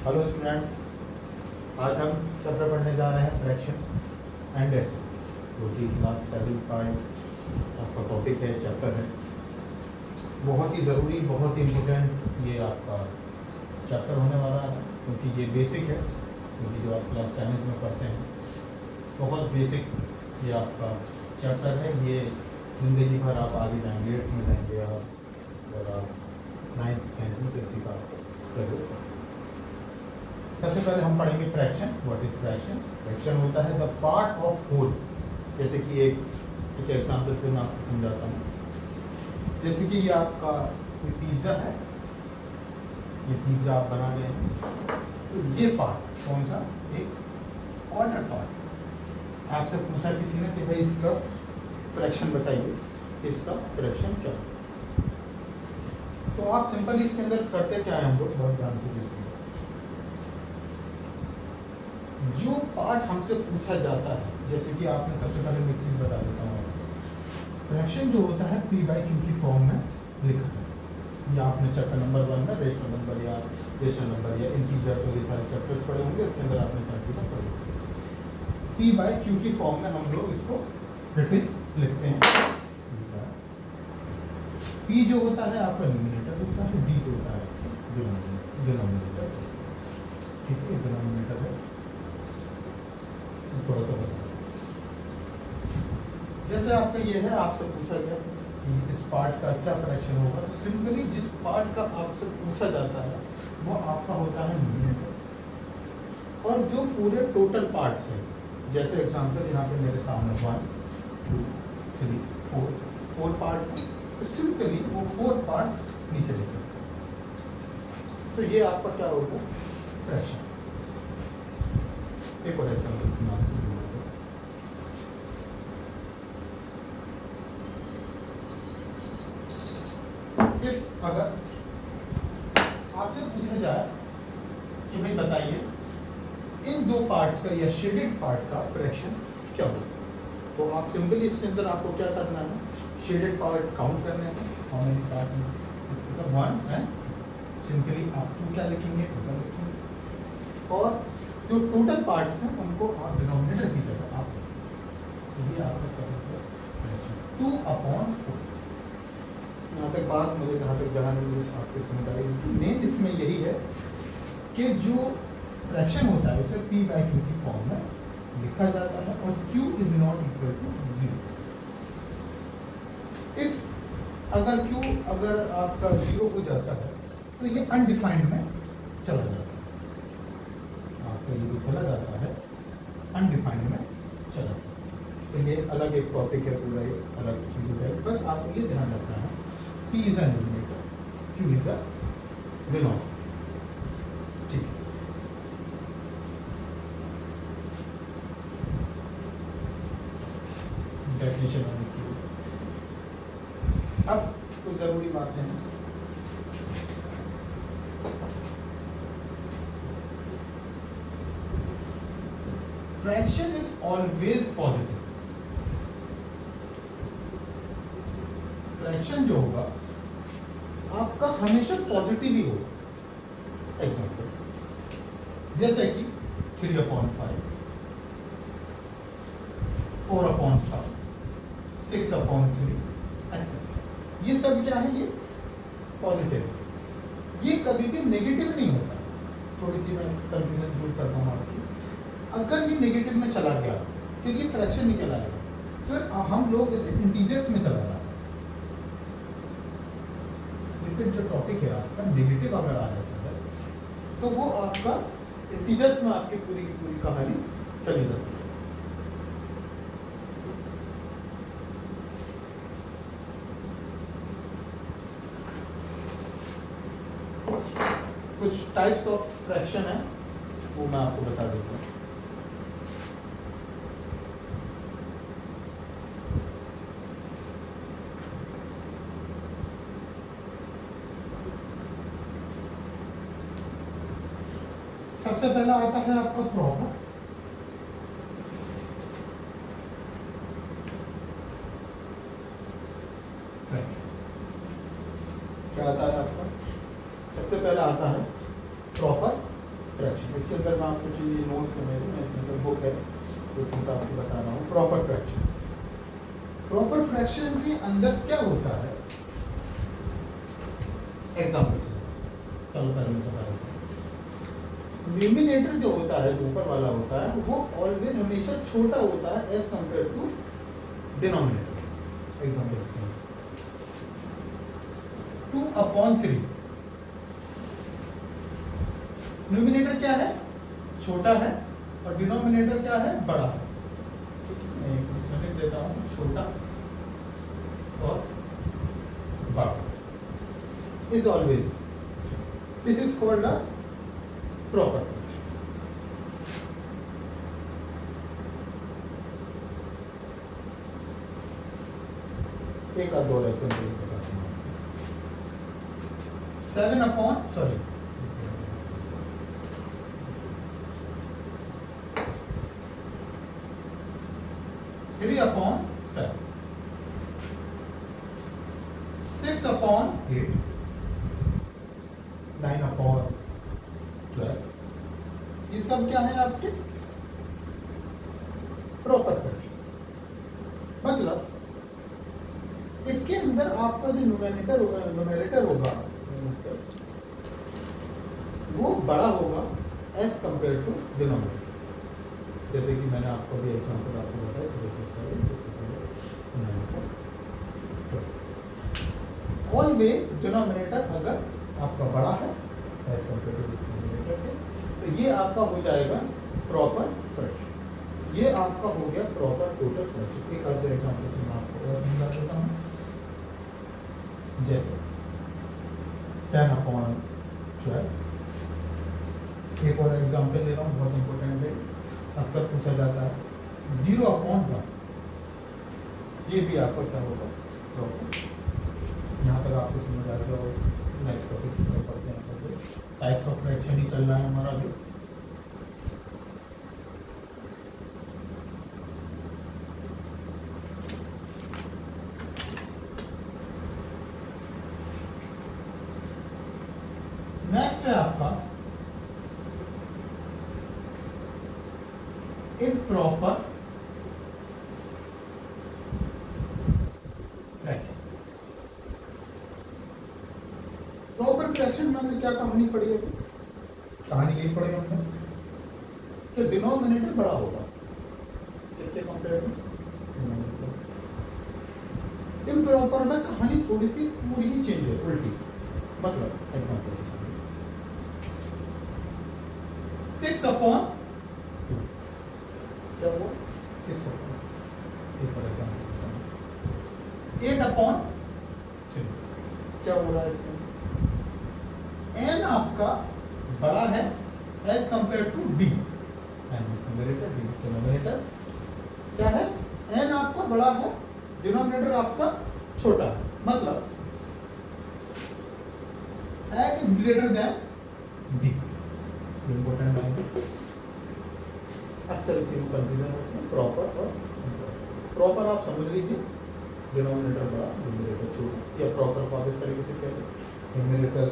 Hello student, आज हम chapter पढ़ने जा रहे हैं फ्रैक्शन एंड एसिड, जो कि क्लास 7 का आपका टॉपिक है, चैप्टर है। बहुत ही ज़रूरी, बहुत ही इम्पोर्टेंट ये आपका चैप्टर होने वाला है, क्योंकि ये बेसिक है। क्योंकि जो आप क्लास 7 में पढ़ते हैं, बहुत बेसिक ये आपका चैप्टर है। ये ज़िंदगी भर आप आगे जाएंगे, 8th में जाएंगे और आप 9th 10th में तो इसी का करोगे। सबसे पहले हम पढ़ेंगे fraction. What is fraction? Fraction होता है द पार्ट ऑफ होल। जैसे कि एक एग्जांपल फिर मैं आपको समझाता हूँ। जैसे कि ये आपका कोई पिज़्ज़ा है, ये पिज़्ज़ा आप बना रहे हैं, तो ये पार्ट कौन सा? एक क्वार्टर पार्ट। आपसे पूछा किसी ने कि भाई इसका फ्रैक्शन बताइए, इसका फ्रैक्शन क्या? तो आप सिंपल इसके अंदर करते क्या है, हम लोग बहुत ध्यान से देखिए। जो पार्ट हमसे पूछा जाता है, जैसे कि आपने सबसे पहले मैं एक चीज बता देता हूँ, फ्रैक्शन जो होता है पी बाई क्यू की फॉर्म में लिखा है। या आपने चैप्टर नंबर 1 में रेशनल नंबर या इंटीजर, तो ये सारे चैप्टर्स पढ़े होंगे, इसके अंदर आपने सारी चीज़ें पढ़ी होंगी। पी बाई क्यू की फॉर्म में हम लोग इसको रिपीट लिखते हैं। पी जो होता है आपका न्यूमरेटर होता है, डी जो होता है डिनोमिनेटर। ठीक है, डिनोमिनेटर है। थोड़ा सा बता, जैसे आपका ये है, आपसे पूछा गया कि इस पार्ट का क्या फ्रैक्शन होगा, तो सिंपली जिस पार्ट का आपसे पूछा जाता है वो आपका होता है न्यूमरेटर। और जो पूरे टोटल पार्ट्स हैं, जैसे एग्जांपल यहाँ पे मेरे सामने 1 2 3 4 पार्ट्स हैं, तो सिंपली वो 4 पार्ट नीचे लिखें, तो ये आपका क्या होगा? फ्रैक्शन। एक और एग्जांपल अगर आपसे पूछा जाए कि भाई बताइए इन दो पार्ट्स का या शेडेड पार्ट का फ्रैक्शन क्या होगा, तो आप सिंपली इसके अंदर आपको क्या करना है? शेडेड पार्ट काउंट करने हैं। हाउ मेनी पार्ट में? इसका 1 एंड सिंपली आप 2 क्या लिखेंगे? टोटल लिखेंगे। और जो टोटल पार्ट्स हैं उनको आप डिनोमिनेटर की जगह आप, ये आपका क्या होगा? फ्रैक्शन 2/4। यहाँ तक बात मुझे जहाँ तक जहाँ आपके समझ आई, मेन इसमें यही है कि जो फ्रैक्शन होता है उसे पी बाई क्यू की फॉर्म में लिखा जाता है, और q is not equal to 0। If अगर क्यू अगर आपका 0 हो जाता है तो ये अनडिफाइंड में चला जाता है। आपका ये चला जाता है अनडिफाइंड में चला जाता है। तो ये अलग एक टॉपिक है, पूरा एक अलग चीज़ है। बस आपको ये ध्यान रखना है, P is a numerator, Q is a denominator। ठीक, डेफिनेशन आने की। अब कुछ जरूरी बातें हैं। Fraction is always positive. Fraction जो होगा आपका हमेशा पॉजिटिव ही होगा। एग्जाम्पल जैसे कि 3/5, 4/5, 6/3 एक्सेट्रा, ये सब क्या है? ये पॉजिटिव। ये कभी भी नेगेटिव नहीं होता। थोड़ी सी मैं कंफ्यूजन दूर करता हूँ आपकी। अगर ये नेगेटिव में चला गया फिर ये फ्रैक्शन निकल आएगा, फिर हम लोग इसे इंटीजर्स में चला जाएगा। फिर जो टॉपिक है आपका नेगेटिव अगर आ जाता है तो वो आपका इंटीजर्स में आपकी पूरी की पूरी कहानी चली जाती है। कुछ टाइप्स ऑफ फ्रैक्शन है, वो मैं आपको बता देता हूँ। सबसे पहला आता है आपका प्रॉपर। क्या आता है आपका? सबसे पहला आता है प्रॉपर फ्रैक्शन। इसके अंदर मैं आपको चीज़ नोट्स में मेरे बुक है उसमें से आपको बता रहा हूँ। प्रॉपर फ्रैक्शन, प्रॉपर फ्रैक्शन के अंदर क्या होता है, एग्जाम्पल से चलो पहले बता रहा हूँ। न्यूमिनेटर जो होता है, जो ऊपर वाला होता है, वो ऑलवेज हमेशा छोटा होता है as compare to denominator. Example से 2/3, न्यूमिनेटर क्या है, छोटा है, और डिनोमिनेटर क्या है, बड़ा है। ठीक है, मैं इसमें लिख देता हूँ छोटा और बड़ा is always, this is called a proper fraction. एक आध दो एग्जाम्पल बताता हूँ। 3/7, 6/8, 9/12, ये सब क्या है आपके प्रॉपर फ्रैक्शन। मतलब इसके अंदर आपका जो न्यूमरेटर होगा वो बड़ा होगा एज कंपेयर टू डिनोमिनेटर। जैसे कि मैंने आपको भी एग्जांपल आपको बताया, ऑलवेज डिनोमिनेटर अगर आपका बड़ा है एज कंपेयर टू डिनोमिनेटर के, तो ये आपका हो जाएगा प्रॉपर फ्रैक्शन। ये आपका हो गया प्रॉपर टोटल फ्रैक्शन। एक आध एग्जांपल से मैं आपको और समझा देता हूँ। जैसे 10/12, एक और एग्जांपल ले रहा हूँ, बहुत इंपॉर्टेंट है, अक्सर पूछा जाता है 0/1, ये भी आपका क्या होगा प्रॉपर। यहाँ तक आपको समझ आ गया। और नेक्स्ट टॉपिक की तरफ पढ़ते हैं। टाइप्स ऑफ फ्रैक्शन ही चल रहा है हमारा भी। नेक्स्ट है आपका इम्प्रॉपर फ्रैक्शन। प्रॉपर फ्रैक्शन में हमने क्या कहानी पढ़ी है? कहानी यही पढ़ी हमने कि डिनोमिनेटर बड़ा होगा किसके कंपेयर में, इम्प्रॉपर में कहानी थोड़ी सी पूरी ही चेंज है, उल्टी। मतलब एग्जांपल 6/2, क्या हुआ 6/2, एक और एग्जांपल 8/3, क्या हो रहा है इसमें, n आपका बड़ा है as compare to d, denominator क्या है, n आपका बड़ा है, डिनोमिनेटर आपका छोटा है। मतलब n is greater than d। Important है, अक्सर इसी में कंफ्यूजन होती है प्रॉपर और प्रॉपर। आप समझ लीजिए डिनोमिनेटर बड़ा, न्यूमरेटर छोटा, या प्रॉपर को आप इस तरीके से कहते हैं न्यूमरेटर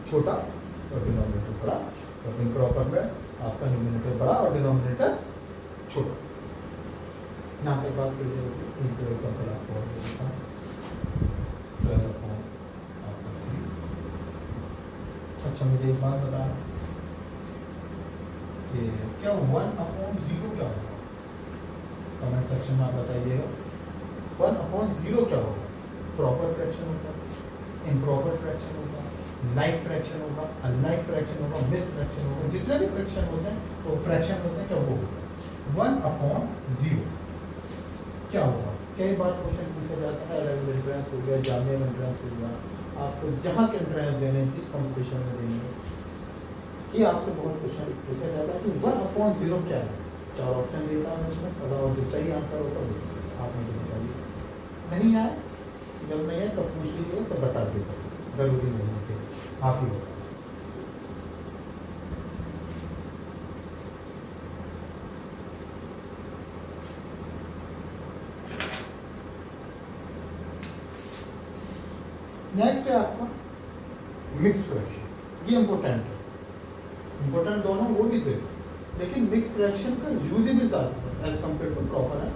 छोटा और डिनोमिनेटर बड़ा, और इम्प्रॉपर में आपका न्यूमरेटर बड़ा और डिनोमिनेटर छोटा। यहाँ पे बात क्लियर होगी। एक दो एग्जाम्पल आपको और देता हूँ। 12/3। अच्छा, मुझे एक बात बता कि क्या 1/0 क्या होगा? कमेंट सेक्शन में आप बताइएगा 1/0 क्या होगा? प्रॉपर फ्रैक्शन होगा, इम्प्रॉपर फ्रैक्शन होगा, लाइक फ्रैक्शन होगा, अनलाइक फ्रैक्शन होगा, मिस फ्रैक्शन होगा, जितने भी फ्रैक्शन होते हैं तो फ्रैक्शन होते हैं, क्या वो होगा 1/0 क्या होगा? कई बार क्वेश्चन पूछा जाता है, अलग एंट्रेंस हो गया, जामिया में एंट्रेंस हो गया, आपको जहाँ के एंट्रेंस देने, किस कॉम्पिटिशन में देंगे, ये आपसे बहुत क्वेश्चन पूछा जाता है कि 1/0 क्या है। 4 ऑप्शन देता है इसमें, फला, और जो सही आंसर होता है आप मुझे बताइए। नहीं आए, जब नहीं है तब पूछ लीजिए, तो बता दीजिए, जरूरी नहीं है कि आप ही बताइए। नेक्स्ट है आपका मिक्स्ड फ्रैक्शन। ये इम्पोर्टेंट है, इम्पोर्टेंट दोनों वो भी थे, लेकिन मिक्स फ्रैक्शन का यूजेबल ज़्यादा है एज कम्पेयर टू प्रॉपर है।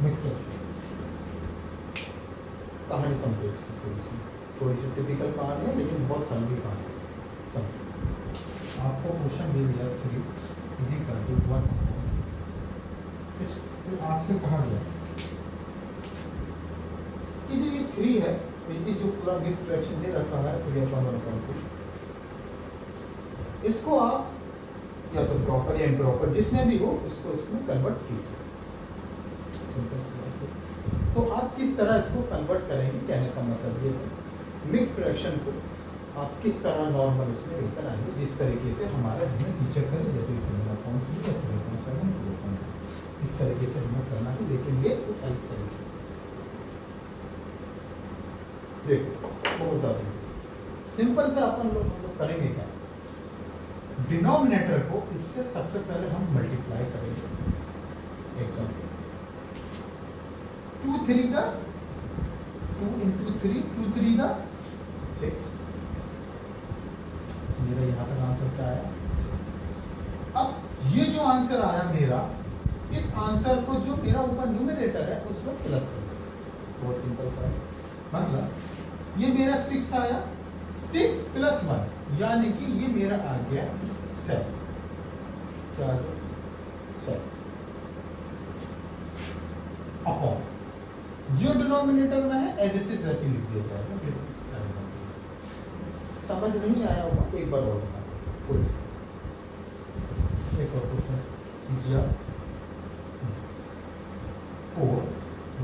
मिक्स फ्रैक्शन कहानी समझो इसकी, थोड़ी सी टिपिकल कहानी है लेकिन बहुत हल्की कहानी है। आपको क्वेश्चन दे दिया 3 इजी कर दो 1 इस आपसे कहा गया कि ये 3 है, ये जो पूरा मिक्स फ्रैक्शन दे रखा है 3/1/2, इसको आप या तो प्रॉपर या इम्प्रॉपर जिसमें भी हो इसको इसमें कन्वर्ट कीजिए। तो आप किस तरह इसको कन्वर्ट करेंगे, कहने का मतलब ये है मिक्स फ्रैक्शन को आप किस तरह नॉर्मल इसमें लेकर आएंगे, जिस तरीके से हमारा हमें टीचर करें, जैसे इस तरीके से हमें करना है, लेकिन ये कुछ अलग तरीके देखो बहुत ज़्यादा सिंपल से अपन लोग करेंगे क्या, डिनोमिनेटर को इससे सबसे पहले हम मल्टीप्लाई करेंगे। एग्जाम्पल 2 3 का 2 into 3 2 3 का 6, मेरा यहाँ तक आंसर क्या आया। अब ये जो आंसर आया मेरा, इस आंसर को जो मेरा ऊपर न्यूमरेटर है उसमें प्लस कर देंगे, बहुत सिंपल था। मतलब ये मेरा 6 आया, 6 + 1 यानी कि ये मेरा आ गया 7, क्या आ गया 7 अपॉन जो डिनोमिनेटर में है एज इट इज वैसे लिख दिया जाएगा। समझ नहीं आया होगा एक बार और बता दो। एक और क्वेश्चन कीजिए, 4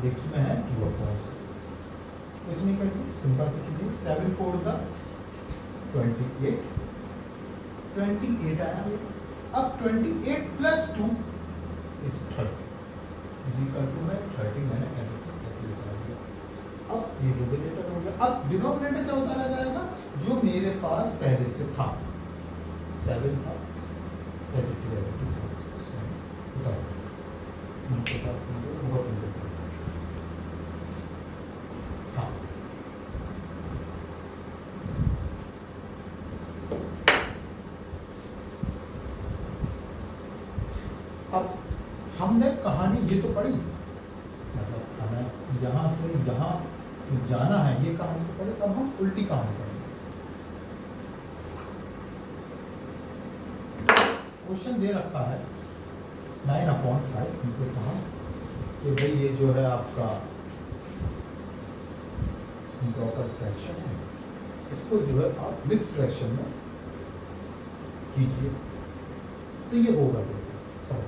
डिक्स में है 2/6, इसमें करके सिंपल से कीजिए 7 4 का 28 आया। अब 28 + 2 is 30 है 30, मैंने ऐसे लिखा दिया। अब ये डिनोमिनेटर हो गया, अब डिनोमिनेटर क्या होता रह जाएगा, जो मेरे पास पहले से था 7 था, ऐसे बताओ उनके पास बहुत हाँ अब हमने कहानी ये तो पढ़ी, मतलब हमें यहाँ से यहाँ जाना है, ये कहानी तो पढ़ी, अब हम उल्टी कहानी पढ़ेंगे। क्वेश्चन दे रखा है 9/5, उनको कहा कि भाई ये जो है आपका इम्प्रॉपर फ्रैक्शन है, इसको जो है आप मिक्स फ्रैक्शन में कीजिए, तो ये होगा कैसे। सब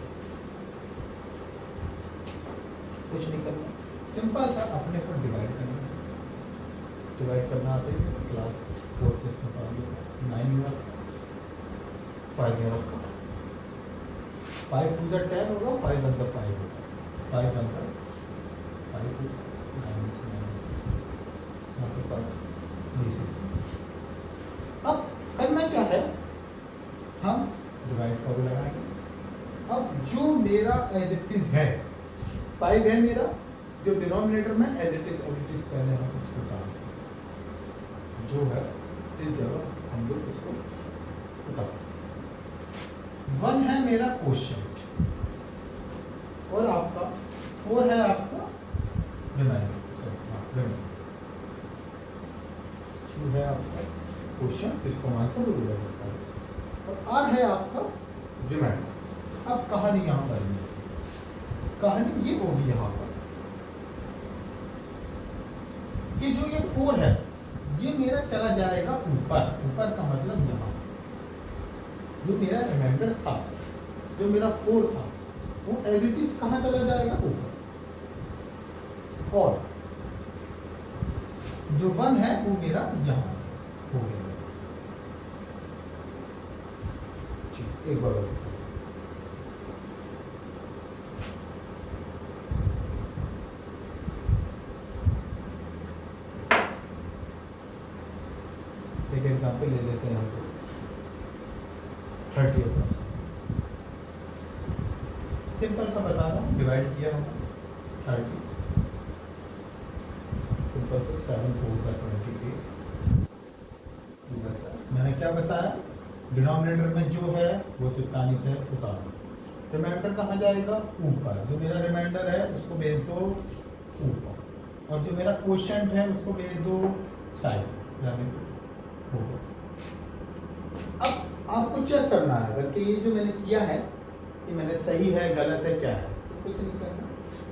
कुछ नहीं करना, सिंपल था, अपने को डिवाइड करना आते हैं, क्लास कोर्सेस में पढ़ लिया। 9 में 5 में रखा, 5 to the 10 होगा, 5 1 5 होगा, 5 1 5 होगा, 9 से आपके पास बेसिक। अब करना क्या है, हम डिवाइड का भी लगाएंगे। अब जो मेरा एज इट इज है 5 है मेरा, जो डिनोमिनेटर में एज इट इज पहले हम उसको डाल जो है जिस जगह हम लोग उसको बताओ। 1 है मेरा क्वोशिएंट और आपका 4 है आपका रिमाइंडर, 2 है आपका क्वोशिएंट जिसको आंसर भी बोला जाता है, और r है आपका रिमाइंडर। अब कहानी यहाँ पर नहीं, कहानी ये होगी यहाँ पर कि जो ये 4 है ये मेरा चला जाएगा ऊपर, ऊपर का मतलब यहाँ, जो मेरा रिमाइंडर था, जो मेरा 4 था, वो एज इट इज कहाँ चला जाएगा ऊपर, और जो 1 है वो मेरा यहाँ हो गया। एक बार और एक एग्जाम्पल ले लेते हैं हम 30%। सिंपल सा बता रहा हूँ, डिवाइड किया होगा 30, सिंपल से 7 4 का 28, मैंने क्या बताया, डिनोमिनेटर में जो है वो 44 है उतारो, रिमाइंडर कहाँ जाएगा ऊपर, जो मेरा रिमाइंडर है उसको भेज दो ऊपर, और जो मेरा क्वोशिएंट है उसको भेज दो साइड, यानी होगा। अब आपको चेक करना है कि ये जो मैंने किया है कि मैंने सही है गलत है क्या है, तो कुछ नहीं करना,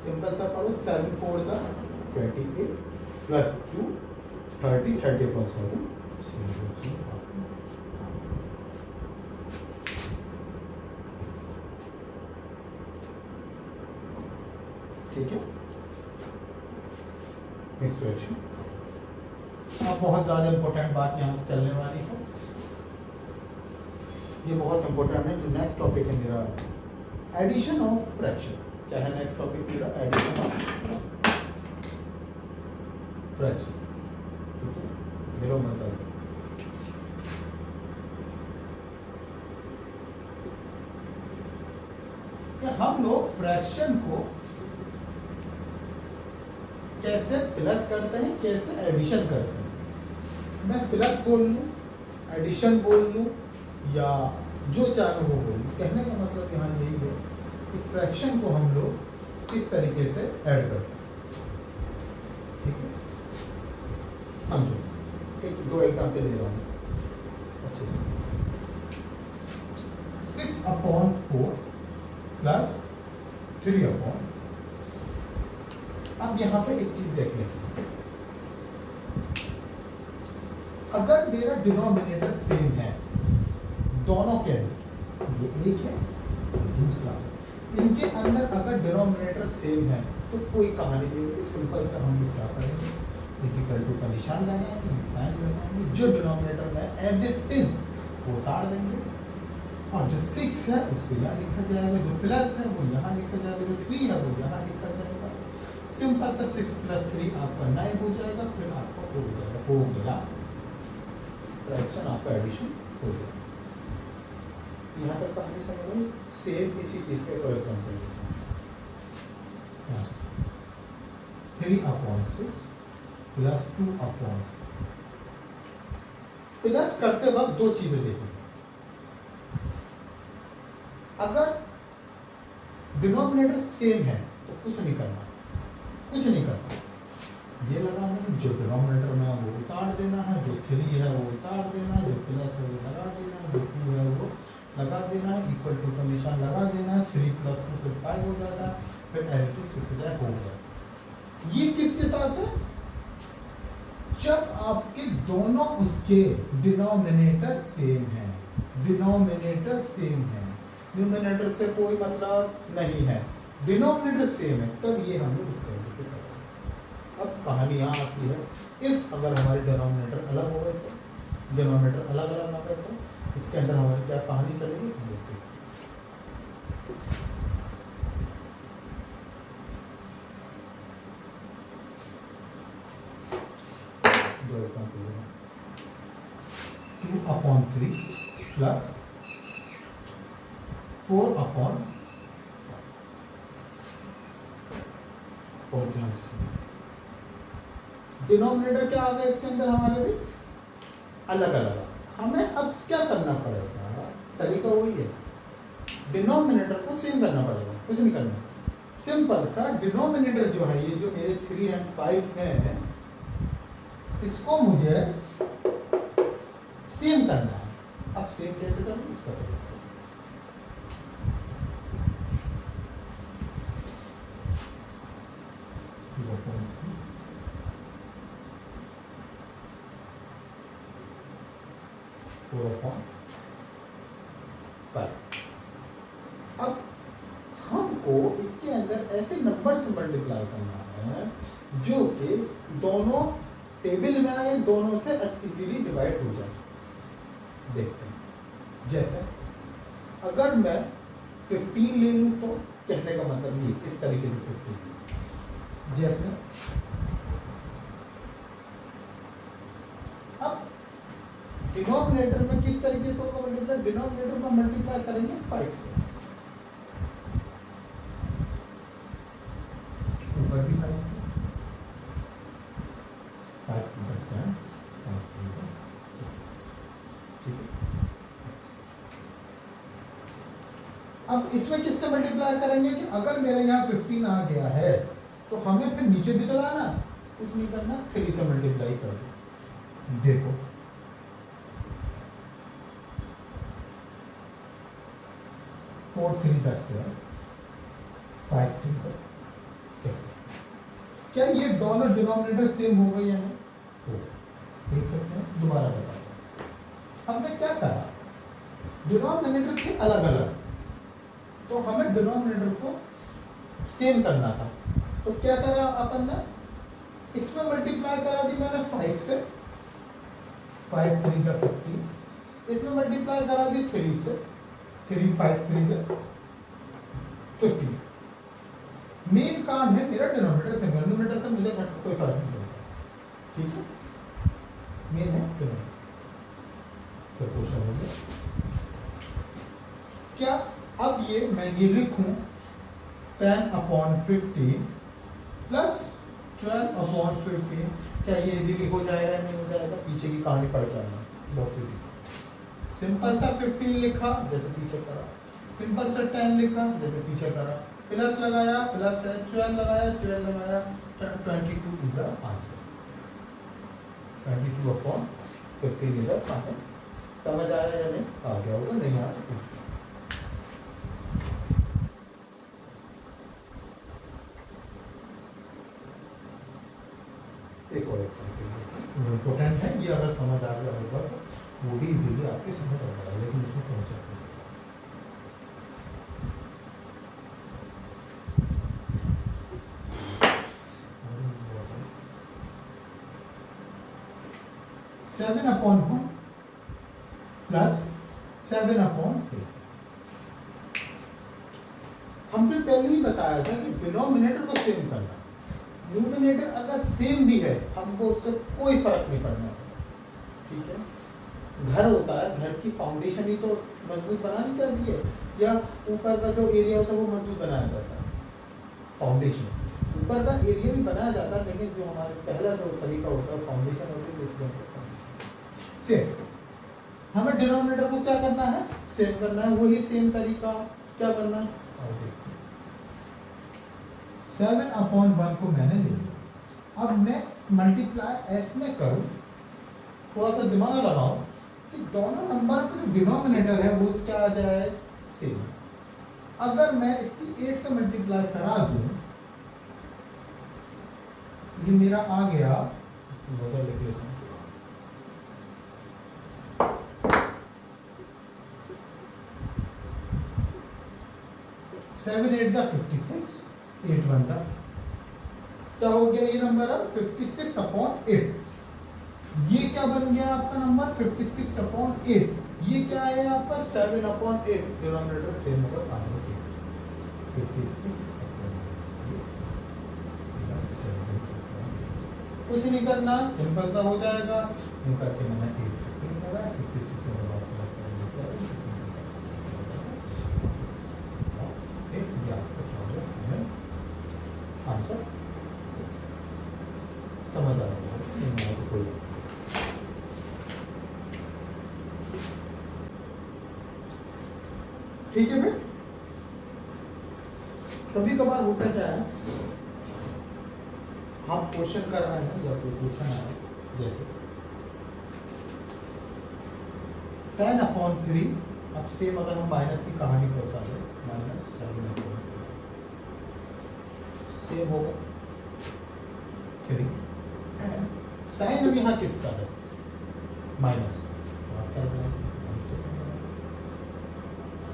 सिंपल सा पढ़ो 7 4 का 28 प्लस 2 30 30 प्लस 7 ठीक है। नेक्स्ट क्वेश्चन, अब बहुत ज़्यादा इंपॉर्टेंट बात यहाँ से चलने वाली है, ये बहुत इंपॉर्टेंट है, जो नेक्स्ट टॉपिक है मेरा एडिशन ऑफ फ्रैक्शन। क्या है नेक्स्ट टॉपिक मेरा, एडिशन ऑफ फ्रैक्शन। मेरा मजा हम लोग फ्रैक्शन को कैसे प्लस करते हैं, कैसे एडिशन करते हैं। मैं प्लस बोल लूँ, एडिशन बोल लूँ, या जो चाहे वो बोल लूँ, कहने का मतलब यहाँ यही है कि फ्रैक्शन को हम लोग किस तरीके से ऐड करते हैं। ठीक है, समझो, एक दो एग्जाम्पल दे रहा हूँ अच्छे से। 6/4 प्लस 3/, अब यहाँ पे एक चीज देख लें, अगर मेरा डिनोमिनेटर सेम है दोनों के अंदर, ये एक है दूसरा, इनके अंदर अगर डिनोमिनेटर सेम है तो कोई कहानी नहीं होगी, सिंपल सा हम लोग क्या करेंगे, इक्वल टू का निशान लगाएंगे, साइन लगाएंगे, जो डिनोमिनेटर में एज इट इज वो उतार देंगे, और जो 6 है उसको यहाँ लिखा जाएगा, जो प्लस है वो यहाँ लिखा जाएगा, जो 3 है वो यहाँ लिखा जाएगा। सिंपल सा 6 + 3 आपका 9 हो जाएगा, फिर आपका 4 हो जाएगा, हो गया फ्रैक्शन, आपका एडिशन हो गया। यहाँ तक कहानी समझ लो, सेम इसी चीज पे फॉर एग्जाम्पल 3/6 प्लस 2/6। प्लस करते वक्त दो चीजें देखो, अगर डिनोमिनेटर सेम है तो कुछ नहीं करना, कुछ नहीं करना, ये लगाना है, जो डिनोमिनेटर में वो उतार देना है, जो 3 है वो उतार देना है, जो प्लस है वो लगा देना है, जो 2 है वो लगा देना है, इक्वल टू का निशान लगा देना है, 3 + 2 फिर 5 हो जाता है, फिर एडिटिव 6 हो जाए, हो गया। ये किसके साथ है, जब आपके दोनों उसके डिनोमिनेटर सेम है, डिनोमिनेटर सेम है, न्यूमिनेटर से कोई मतलब नहीं है, डिनोमिनेटर सेम है, तब ये हम लोग इस तरीके से करेंगे। अब कहानी यहाँ आती है, इफ अगर हमारे डिनोमिनेटर अलग हो गए तो, डिनोमिनेटर अलग अलग ना गए तो इसके अंदर हमारी क्या कहानी चलेगी, हम देखते हैं। दो एग्जाम्पल 2/3 प्लस 4/, और ध्यान से डिनोमिनेटर क्या आ गया इसके अंदर हमारे भी अलग अलग, हमें अब क्या करना पड़ेगा, तरीका वही है, डिनोमिनेटर को सेम करना पड़ेगा, कुछ नहीं करना, सिंपल सा डिनोमिनेटर जो है, ये जो मेरे 3 और 5 है, इसको मुझे सेम करना है। अब सेम कैसे करूँ इसका तरीका, अब हमको इसके अंदर ऐसे नंबर से मल्टीप्लाई करना है जो कि दोनों टेबल में आए, दोनों से इजीली डिवाइड हो जाए। देखते हैं, जैसे अगर मैं 15 ले लूँ तो कहने का मतलब ये इस तरीके से 15, जैसे अब डिनोमिनेटर में किस तरीके से होगा मल्टीप्लाई, डिनोमिनेटर में मल्टीप्लाई करेंगे 5 से, ऊपर भी 5 से 5 करते हैं 5 ठीक है। अब इसमें किससे मल्टीप्लाई करेंगे कि अगर मेरे यहाँ 15 आ गया है तो हमें फिर नीचे भी तो लाना, कुछ नहीं करना, 3 से मल्टीप्लाई कर दो। देखो 4 3 करते हैं 5 3 कर, क्या ये दोनों डिनोमिनेटर सेम हो गए या नहीं? तो देख सकते हैं, दोबारा बताते हैं। हमने क्या करा, डिनोमिनेटर थे अलग अलग, तो हमें डिनोमिनेटर को सेम करना था। तो क्या करा अपन ने, इसमें मल्टीप्लाई करा दी मैंने 5 से, 5 3 का 15, इसमें मल्टीप्लाई करा दी 3 से, 3 5 3 का 15। मेन काम है मेरा डिनोमिनेटर से, डिनोमिनेटर से मुझे कोई फर्क नहीं पड़ता, ठीक है। मेन है डिनोमिनेटर। फिर क्वेश्चन हो गया, क्या अब ये मैं ये लिखूं 10/15 प्लस 12/15, क्या ये इजीली हो जाएगा नहीं हो जाएगा? पीछे की कहानी पढ़ के आना, बहुत इजी। सिंपल सा 15 लिखा जैसे पीछे करा, सिंपल सा 10 लिखा जैसे पीछे करा, प्लस लगाया प्लस है, 12 लगाया 12 लगाया, 22 is the answer. 22/15 is the answer. समझ आया या नहीं? आ गया होगा, नहीं आया तो पूछ। एक और एग्जाम्पल इम्पोर्टेंट है ये, अगर समझ आ गया होगा तो वो भी इजीली आपके समझ आ जाएगा, लेकिन इसमें कौन सा 7/1 प्लस 7/8। हमने पहले ही बताया था कि डिनोमिनेटर को सेम करना, न्यूमिनेटर अगर सेम भी है हमको उससे कोई फर्क नहीं पड़ना, ठीक है। घर होता है, घर की फाउंडेशन ही तो मजबूत बनानी चाहिए, या ऊपर का जो एरिया होता है वो मजबूत बनाया जाता है। फाउंडेशन ऊपर का एरिया भी बनाया जाता है, लेकिन जो हमारे पहला जो तरीका होता है फाउंडेशन होती है, सेम। हमें डिनोमिनेटर को क्या करना है, सेम करना है। वही सेम तरीका क्या करना है, 7/1 को मैंने ले लिया। अब मैं मल्टीप्लाई एफ में करूं, थोड़ा सा दिमाग लगाओ कि दोनों नंबर का जो डिनोमिनेटर है वो क्या आ जाए, सेम। अगर मैं इसकी 8 से मल्टीप्लाई करा दूं, ये मेरा आ गया, बदल लिख लेता हूं, 7 8 का 56, 8 1 का क्या हो गया, ये नंबर है 56/8। ये क्या बन गया आपका नंबर 56/8। ये क्या है आपका 7/8। डिनोमिनेटर सेम होगा, आगे 56/8 कुछ नहीं करना, सिंपल का हो जाएगा। ये करके मैंने 8 लगाया, 56 में लगा प्लस करेंगे 7, ये आपका क्या हो गया आंसर। समझ आ रहा है कोई, ठीक है भाई। कभी कभार होता क्या है, हम क्वेश्चन कर रहे हैं या कोई क्वेश्चन आया, जैसे 10/3, अब सेम अगर हम माइनस की कहानी को बता दें, -7/3 सेम होगा 3, साइन अब यहाँ किसका है, माइनस,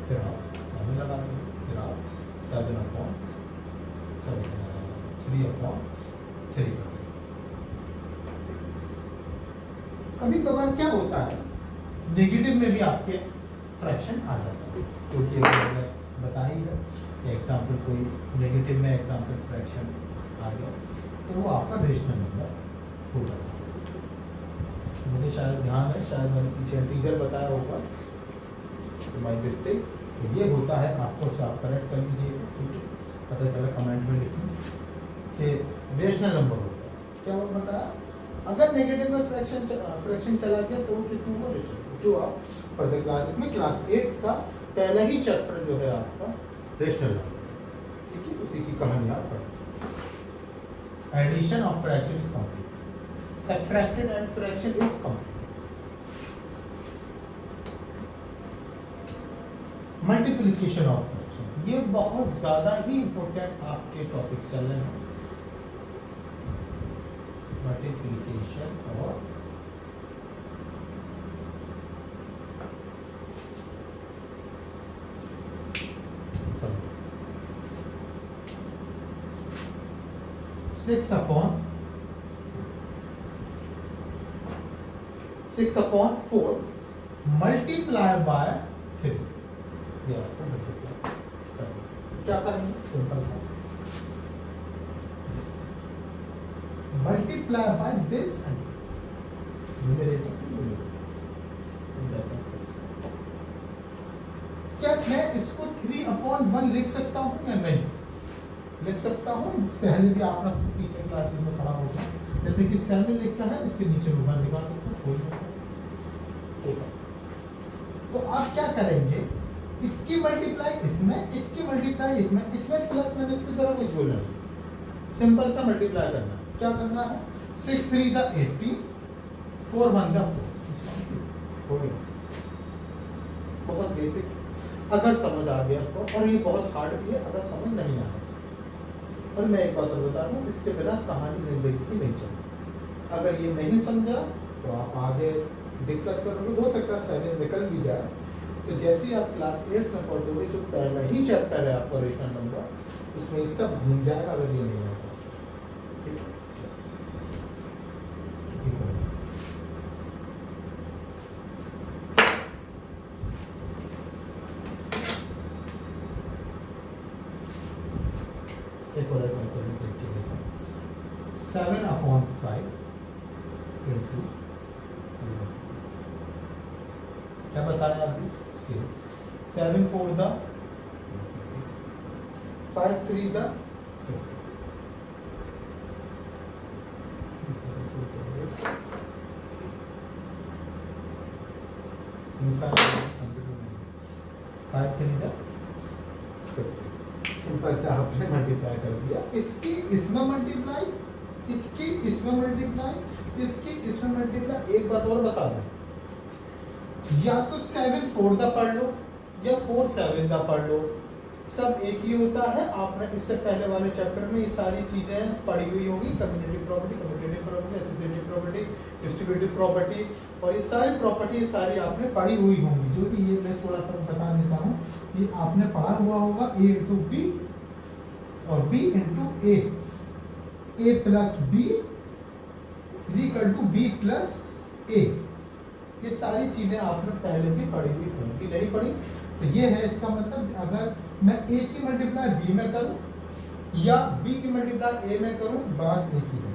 फिर आप साइन लगा देंगे, फिर आप 7/3/3। कभी कभार क्या होता है, नेगेटिव में भी आपके फ्रैक्शन आ जाता है, क्योंकि बता ही है एग्जाम्पल, कोई नेगेटिव में एग्जाम्पल फ्रैक्शन आ गया तो वो आपका रेशनल नंबर हो जाता है। मुझे शायद ध्यान है, शायद मैंने पीछे इंटीजर बताया होगा, तो माय मिस्टेक, तो ये होता है, आपको आप करेक्ट कर लीजिएगा, ठीक है। पता चला कमेंट में लिखूँ, कि रेशनल नंबर होता है, क्या वो बताया, अगर नेगेटिव में फ्रैक्शन चला गया तो वो किस में होगा, रेशनल। जो आप फर्दर क्लासेस में क्लास 8 का पहला ही चैप्टर जो है आपका रेशनल नंबर, ठीक है, उसी की कहानी आप पढ़ें। Addition of fraction is complete, subtracted and fraction is complete. Multiplication of fraction, ये बहुत ज्यादा ही इंपॉर्टेंट आपके टॉपिक्स चल रहे हैं। मल्टीप्लिकेशन और सिक्स अपॉन 4 मल्टीप्लाई बाय 3, क्या करेंगे, सिंपल है, multiply by this and this, numerator क्या मैं इसको 3/1 लिख सकता हूँ या नहीं लिख सकता हूँ, पहले भी आपने पीछे क्लासेस में पढ़ा होगा, जैसे कि 7 लिखा है इसके नीचे 1 लिखा सकते हो, कोई ठीक है। तो आप क्या करेंगे, इसकी मल्टीप्लाई इसमें, इसकी मल्टीप्लाई इसमें, इसमें प्लस माइनस की तरह कोई जोड़ना नहीं, सिंपल सा मल्टीप्लाई करना। क्या करना है, 6 3 दा 80, 4 1 दा 4, बहुत बेसिक, अगर समझ आ गया तो, और ये बहुत हार्ड भी है अगर समझ नहीं आया। और मैं एक बात और बता रहा हूँ, इसके बिना कहानी जिंदगी की नहीं चलती। अगर ये नहीं समझा तो आप आगे दिक्कत करोगे, हो सकता है 7 निकल भी जाए। तो जैसे ही आप क्लास 8 में पढ़ोगे, जो पहला ही चैप्टर है आपका रेशनल नंबर, उसमें ये सब घूम जाएगा अगर ये नहीं आता। ठीक है, एक और एग्जांपल में देखिए, 7/5 इंटू, क्या बताया अभी, 7 4 दा 5 3 दा 50, 5 3 दा 50, सिंपल से आपने मल्टीप्लाई कर दिया, इसकी इसमें मल्टीप्लाई, इसकी इसमें मल्टीप्लाई, इसकी इसमें मल्टीप्लाई। एक बात और बता दूं, या तो 7 4 दा पढ़ लो या 4 7 दा पढ़ लो, सब एक ही होता है। आपने इससे पहले वाले चैप्टर में ये सारी चीजें पढ़ी हुई होगी, community property, community property, associative property, distributive property, और ये सारी प्रॉपर्टी सारी आपने पढ़ी हुई होंगी। जो कि ये मैं थोड़ा सा बता देता हूँ, ये आपने पढ़ा हुआ होगा, A इंटू बी और B into A, A plus B equal to B plus A. ये सारी चीजें आपने पहले भी पढ़ी हुई होंगी, नहीं पढ़ी तो ये है इसका मतलब, अगर मैं A की मल्टीप्लाई B में करूं या B की मल्टीप्लाई A में करूं, बात एक ही है,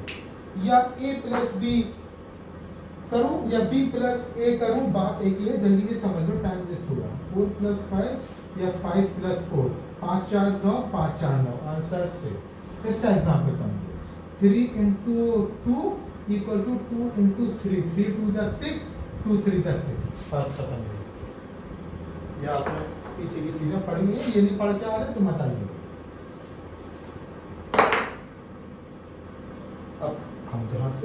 या A प्लस B करूं या B प्लस A करूं, बात एक ही है। जल्दी से समझ लो, टाइम वेस्ट होगा। 4 + 5 या 5 + 4, 5 4 9, 5 4 9, आंसर से। इसका एग्जाम्पल समझिए, 3 × 2 = 2 × 3, 3 2 दा 6, 2 3 दा 6, बात खत्म हो गई। ये आपने पीछे की चीजें पढ़ी हुई है, ये नहीं पढ़ के आ रहे तो मत आइए। अब हम जहाँ पे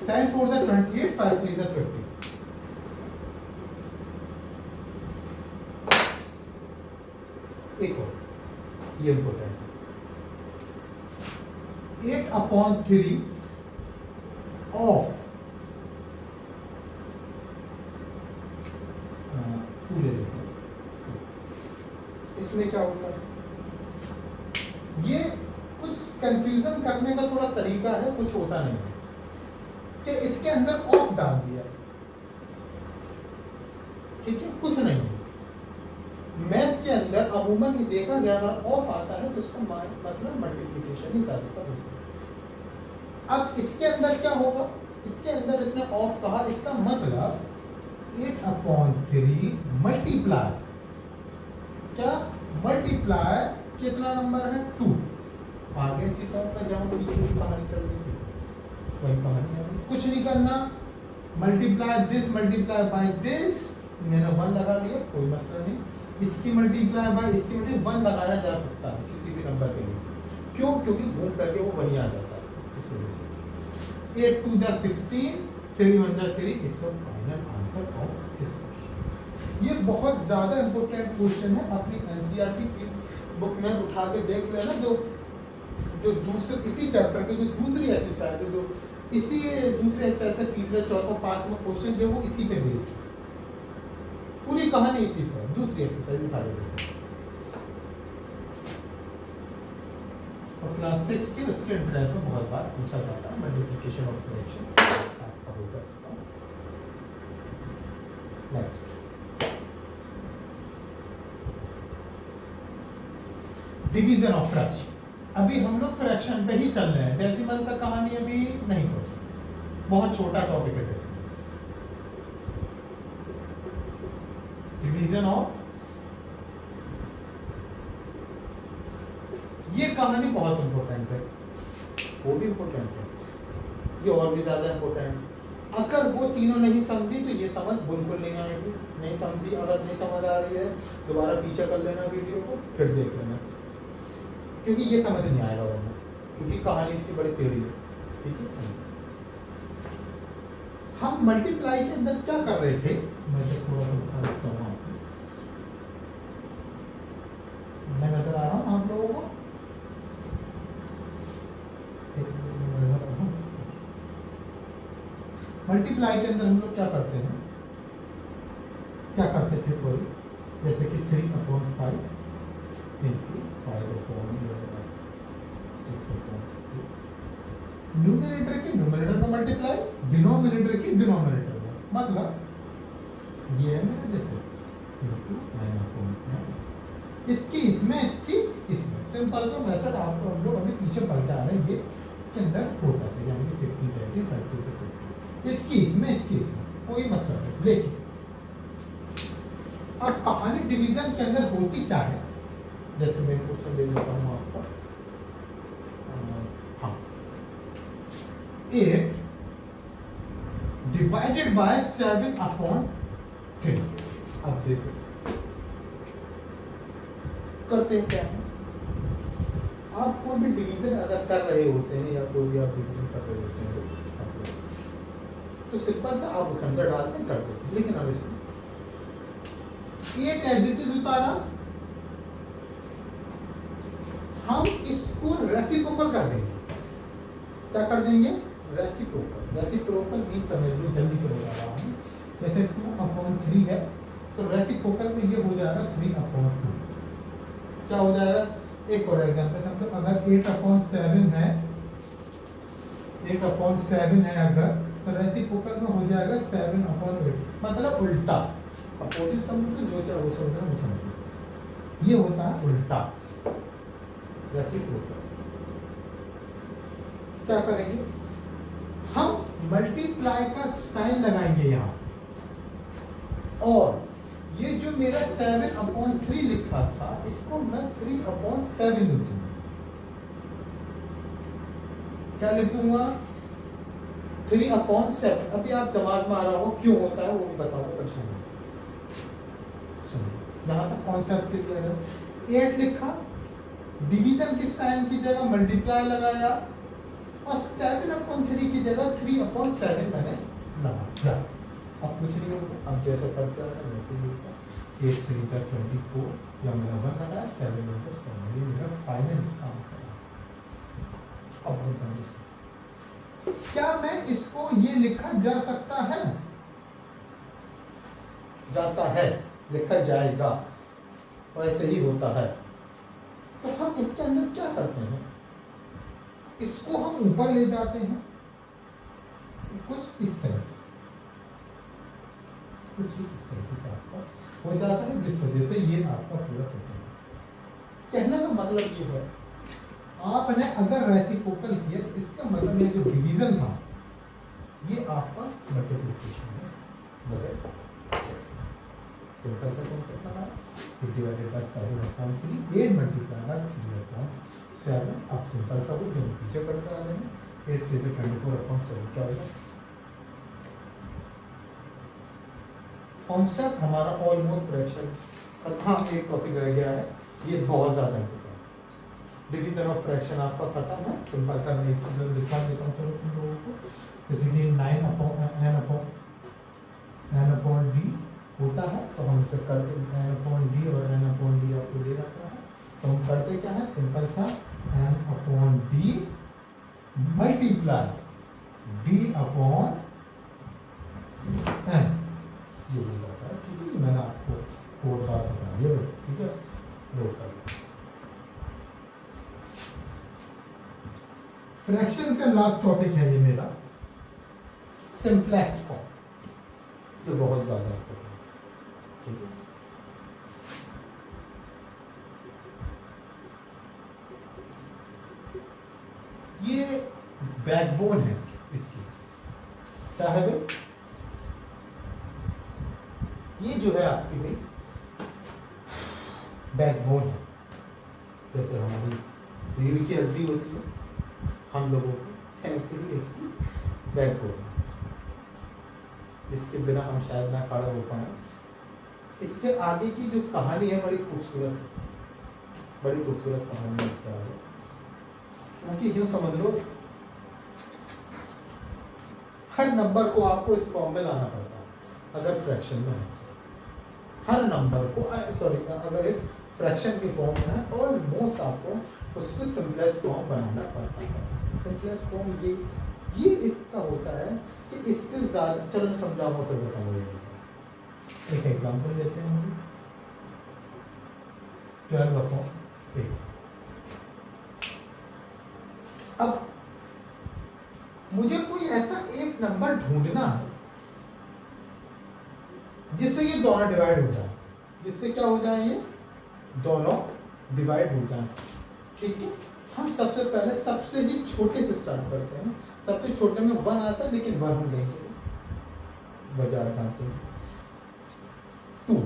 7 4 दा 28, 5 3 दा 50, एक और ये इम्पोर्टेंट, 8/3 ऑफ 2 ले लेते हैं। इसमें क्या होता है, ये कुछ कंफ्यूजन करने का थोड़ा तरीका है, कुछ होता नहीं है कि इसके अंदर ऑफ डाल दिया, ठीक है, कुछ नहीं है। मैथ के अंदर अमूमन ही देखा गया, अगर ऑफ आता है तो इसका मतलब मल्टीप्लिकेशन ही करता है। अब इसके अंदर क्या होगा, इसके अंदर इसने ऑफ कहा, इसका मतलब 8/3 मल्टीप्लाई, क्या मल्टीप्लाई, कितना नंबर है 2, आगे इसी सॉल्व में जाऊँ, पीछे की कहानी चल रही थी, वही कहानी है। कुछ नहीं करना, मल्टीप्लाई दिस बाय दिस, मैंने 1 लगा दिया, कोई मसला नहीं। इसकी मल्टीप्लाई बाय इसकी मल्टीप्लाई 1 लगाया जा सकता है किसी भी नंबर के लिए, क्यों? क्योंकि घूम करके वो वही आ जाता है, इस वजह से। 8 to the 16, 3 1 जा 3, it's a final answer of this question. ये बहुत ज़्यादा इंपॉर्टेंट क्वेश्चन है, अपनी एनसीईआरटी की बुक में उठा के देख लेना, जो दूसरे इसी चैप्टर के जो दूसरी एक्सरसाइज है, जो इसी दूसरे एक्सरसाइज का तीसरा चौथा पांचवा क्वेश्चन जो वो इसी पे बेस्ड है, पूरी कहानी इसी पर। दूसरी एक्सरसाइज उठा के देखो, और क्लास 6 की उसके इंट्रेंस में बहुत बार पूछा जाता है, मल्टीप्लिकेशन ऑफ फ्रैक्शन आपका होगा। Next, division of fraction. अभी हम लोग फ्रैक्शन पे ही चल रहे हैं, डेसिमल का कहानी अभी नहीं पहुंची, बहुत छोटा टॉपिक है डेसिमल। डिवीजन ऑफ, ये कहानी बहुत इंपॉर्टेंट है, वो भी इंपॉर्टेंट है, ये और भी ज्यादा इंपॉर्टेंट। अगर वो तीनों नहीं समझी तो ये समझ बिल्कुल नहीं आएगी। नहीं समझी, अगर नहीं समझ आ रही है, दोबारा पीछे कर लेना वीडियो को, फिर देख लेना, क्योंकि ये समझ नहीं आएगा वरना, क्योंकि कहानी इसकी बड़ी टेढ़ी है। ठीक है, हम मल्टीप्लाई के अंदर क्या कर रहे थे, मैं तो थोड़ा सा बता देता हूँ आपको, मैं नजर आ रहा हूँ आप लोगों को, मल्टीप्लाई के अंदर हम लोग क्या करते हैं, क्या करते थे सॉरी, जैसे कि 3/5 into 5/6/2, न्यूमरेटर की न्यूमरेटर में मल्टीप्लाई, डिनोमिनेटर की डिनोमिनेटर में, मतलब ये है मेरा जैसे इसकी इसमें, इसकी इसमें, सिंपल सा मेथड आपको हम लोग अभी पीछे पढ़ते आ रहे हैं, ये के अंदर होता है, यानी कि 60 30 50 50, इसकी इसमें, इसकी इसमें, कोई मसला नहीं। लेकिन अब कहानी डिवीजन के अंदर होती क्या है, जैसे मैं क्वेश्चन दे देता हूँ आपको, हाँ, 8 डिवाइडेड बाय 7/3। अब देखो करते हैं क्या, आप कोई भी डिवीजन अगर कर रहे होते हैं या कोई भी आप डिवीजन कर रहे होते हैं तो सिंपल सा आप उसके अंदर डालते हैं, करते हैं। लेकिन अब इसमें 8 एज इट इज उतारा, हम इसको रेसिप्रोकल कर देंगे। क्या कर देंगे? रेसिप्रोकल। रेसिप्रोकल मीन समझ लो, जल्दी से बता रहा हूँ, जैसे 2/3 है तो रेसिप्रोकल में ये हो जाएगा 3/2। क्या हो जाएगा? एक और एग्जांपल समझो, अगर 8/7 है, 8/7 है अगर, तो रेसिप्रोकल में हो जाएगा 7/8, मतलब उल्टा। अपोजिट समझो तो जो चाहे वो समझना, वो समझो, ये होता है उल्टा रेसिप्रोकल। क्या करेंगे हम? मल्टीप्लाई का साइन लगाएंगे यहां, और ये जो मेरा 7/3 लिखा था इसको मैं 3/7 लिख दूंगा। क्या लिख दूंगा? 3/7। अभी आप दिमाग में आ रहा हो क्यों होता है वो भी बताऊंगा, परेशान यहां तक कॉन्सेप्ट क्लियर है। 8 लिखा, डिवीजन के साइन की जगह मल्टीप्लाई लगाया, और 7/3 की जगह 3/7 मैंने लगाया। अब कुछ नहीं होगा, अब जैसा करता है वैसे ही होगा। 8 3 24, या मेरा 1 लगाया, 7 × 7, ये मेरा फाइनल आंसर है। अब बताओ इसको, क्या मैं इसको ये लिखा जा सकता है? जाता है, लिखा जाएगा, वैसे ही होता है। तो हम इसके अंदर क्या करते हैं? इसको हम ऊपर ले जाते हैं कुछ इस तरीके से, कुछ इस तरीके से आपका हो जाता है, जिस वजह से ये आपका पूरा होता है। कहने का मतलब ये है, आपने अगर रेसिप्रोकल किया तो इसका मतलब ये जो डिवीजन था ये आपका मल्टीप्लिकेशन है। टोटल का कौन कितना है? 8 डिवाइडेड बाय 5/3, 8 मल्टीप्लाई बाय 3/3, 7 अब सिंपल सा जो पीछे करते आ रहे हैं 8 3 24/7 क्या होगा कॉन्सेप्ट हमारा ऑलमोस्ट फ्रैक्शन। हाँ एक टॉपिक रह गया है, ये बहुत ज़्यादा इम्पोर्टेंट। डिवीजन ऑफ फ्रैक्शन आपका खत्म है, सिंपल सा मैं एक चीज़ दिखा देता हूँ चलो तुम लोगों को। जैसे कि 9/n/d होता है, तो हम इसे करते n/d और n/d आपको दे रखा है, तो हम करते क्या है सिंपल सा n/d मल्टीप्लाई d/n ये हो जाता है। ठीक है, मैंने आपको कोड बात बता दिया, ठीक है नोट कर लो। फ्रैक्शन का लास्ट टॉपिक है ये मेरा, सिंपलेस्ट फॉर्म, जो बहुत ज्यादा इम्पोर्टेंट है। ठीक है, ये बैकबोन है इसकी, क्या है भाई, ये जो है आपकी भाई बैकबोन है। जैसे हमारी रीढ़ की हड्डी होती है हम लोगों को, ऐसे ही इसकी बैकबोन है। इसके बिना हम शायद ना खड़ा हो पाए। इसके आगे की जो कहानी है बड़ी खूबसूरत है, बड़ी खूबसूरत कहानी है इसके आगे। क्योंकि जो समझ लो हर नंबर को आपको इस फॉर्म में लाना पड़ता है अगर फ्रैक्शन में है। हर नंबर को सॉरी अगर एक फ्रैक्शन की फॉर्म में है ऑलमोस्ट आपको उसको सिंपलेस्ट फॉर्म बनाना पड़ता है। सिंपलेस्ट फॉर्म ये इसका होता है कि इससे ज़्यादा, चलो मैं समझाऊंगा फिर बताऊंगा। एक एग्जांपल लेते हैं हम 12/8। अब मुझे कोई ऐसा एक नंबर ढूंढना है जिससे ये दोनों डिवाइड हो जाए, जिससे क्या हो जाए ये दोनों डिवाइड हो जाए। ठीक है, हम सबसे पहले सबसे ही छोटे से स्टार्ट करते हैं। सबसे छोटे में 1 आता है, लेकिन 1 हम लेंगे बजा रखाते हैं 2।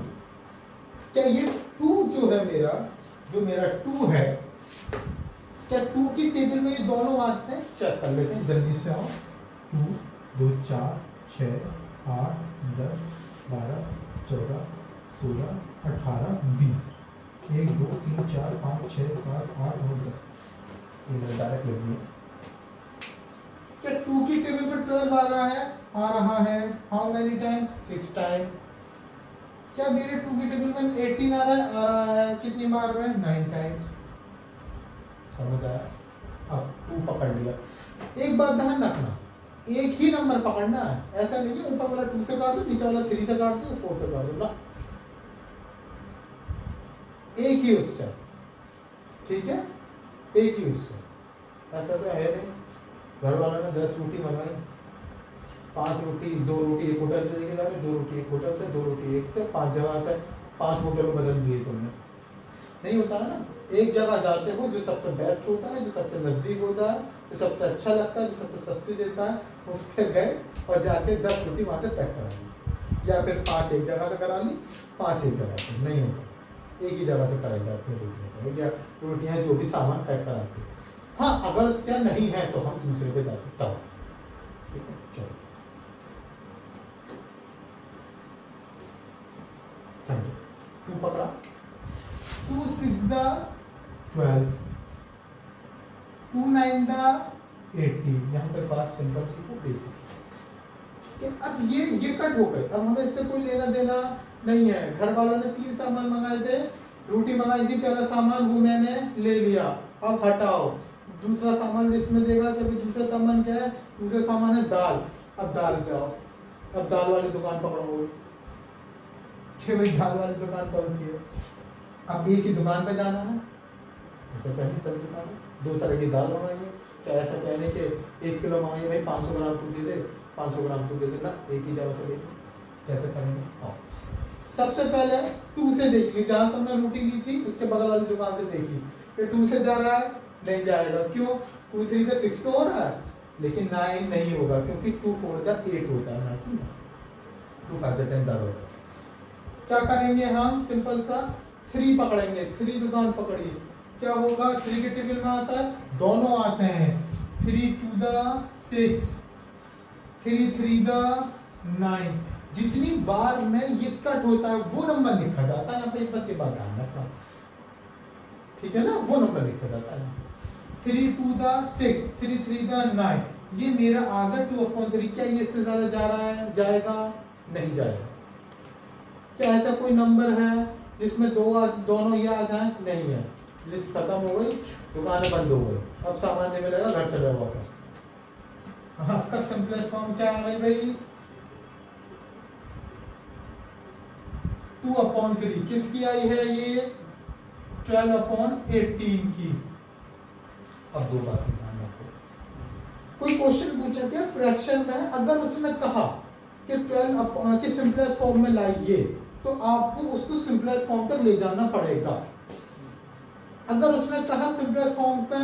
क्या ये 2 जो है मेरा, जो मेरा 2 है, क्या 2 की टेबल में ये दोनों आते हैं? चेक कर लेते हैं जल्दी से। आओ 2 2 4 6 8 10 12 14 16 18 20 1 2 3 4 5 6 7 8 9 10 डायरेक्ट लिख दिया। क्या 2 की टेबल पर 12 आ रहा है हाउ मेनी टाइम 6 टाइम। क्या मेरे 2 की टेबल में 18 आ रहा है कितनी बार में 9 टाइम्स। समझ आया? अब 2 पकड़ लिया। एक बात ध्यान रखना, एक ही नंबर पकड़ना है, ऐसा नहीं है ऊपर वाला 2 से काट दो, नीचे वाला 3 से काट दो, 4 से काट दो ना, एक ही उससे। ठीक है, एक ही उससे, ऐसा तो है नहीं। घर वालों ने 10 रोटी मंगाई, 5 रोटी 2 रोटी एक होटल से लेके जा रहे, 2 रोटी एक होटल से, 2 रोटी एक से, 5 जगह से 5 होटल बदल दिए तुमने। नहीं होता है ना, एक जगह जाते हो जो सबसे बेस्ट होता है, जो सबसे नज़दीक होता है, जो सबसे अच्छा लगता है, जो सबसे सस्ती देता है, उस पर गए और जाके 10 रोटी वहाँ से पैक करा ली, या फिर 5 एक जगह से करा ली, 5 एक जगह से। नहीं होता, एक ही जगह से कराई जाती है रोटियाँ, या रोटियाँ जो भी सामान पैक कराते हैं। हाँ, अगर उसका नहीं है तो हम दूसरे पे जाते तब। ठीक है, चलो समझो। 2 पकड़ा, 2 6 12, 2 9 18। यहाँ पे बात सिंपल सी को बेसिक। अब ये कट हो गई, अब हमें इससे कोई लेना देना नहीं है। घर वालों ने 3 सामान मंगाए थे, रोटी मंगाई थी, पहला सामान वो मैंने ले लिया, अब हटाओ। दूसरा सामान लिस्ट में देगा कि अभी दूसरा सामान क्या है, दूसरा सामान है दाल, अब दाल पे आओ, अब दाल वाली दुकान पकड़ोगे कि भाई दाल वाली दुकान कौन सी है। अब एक ही दुकान पे जाना है, ऐसा पहले 10 दुकान है, 2 तरह की दाल मंगाएंगे। क्या ऐसा कहने के 1 किलो मंगाइए भाई, 500 ग्राम तू दे दे, 500 ग्राम तू दे देना, एक ही जगह से लेंगे, कैसे करेंगे। हाँ, सबसे पहले 2 से देखिए, जहाँ से हमने रोटी ली थी उसके बगल वाली दुकान से देखी, ये 2 से जा रहा है, नहीं जाएगा। क्यों? 2 3 का 6 तो हो रहा है, लेकिन 9 नहीं होगा, क्योंकि 2 4 का 8 होता है, ना कि 2 5 10 ज़्यादा होता है। क्या करेंगे हम, सिंपल सा 3 पकड़ेंगे, 3 दुकान पकड़िए, क्या होगा? 3 के टेबल में आता है, दोनों आते हैं। 3 to the 6, 3 3 the 9। जितनी बार में ये कट होता है वो नंबर लिखा जाता है यहाँ पे, बस ये बात ध्यान रखना, ठीक है ना? वो नंबर लिखा जाता है। 3 to the 6, 3 3 the 9, ये मेरा आ गया 2/3। क्या ये इससे ज्यादा जा रहा है? जाएगा? नहीं जाएगा। क्या ऐसा कोई नंबर है जिसमें दोनों ये आ जाए? नहीं है। लिस्ट खत्म हो गई, दुकानें बंद हो गई, अब सामान नहीं मिलेगा, घर चले जाओ वापस। आपका सिंपलेस्ट फॉर्म क्या आ गई भाई? 2/3 किसकी आई है? ये 12/18 की। अब दो बातें ध्यान रखो, कोई क्वेश्चन पूछा क्या फ्रैक्शन में, अगर उसने कहा कि 12 के सिंपलेस्ट फॉर्म में लाइए, तो आपको उसको सिंपलेस्ट फॉर्म तक ले जाना पड़ेगा। अगर उसने कहा सिंपलेस्ट फॉर्म पे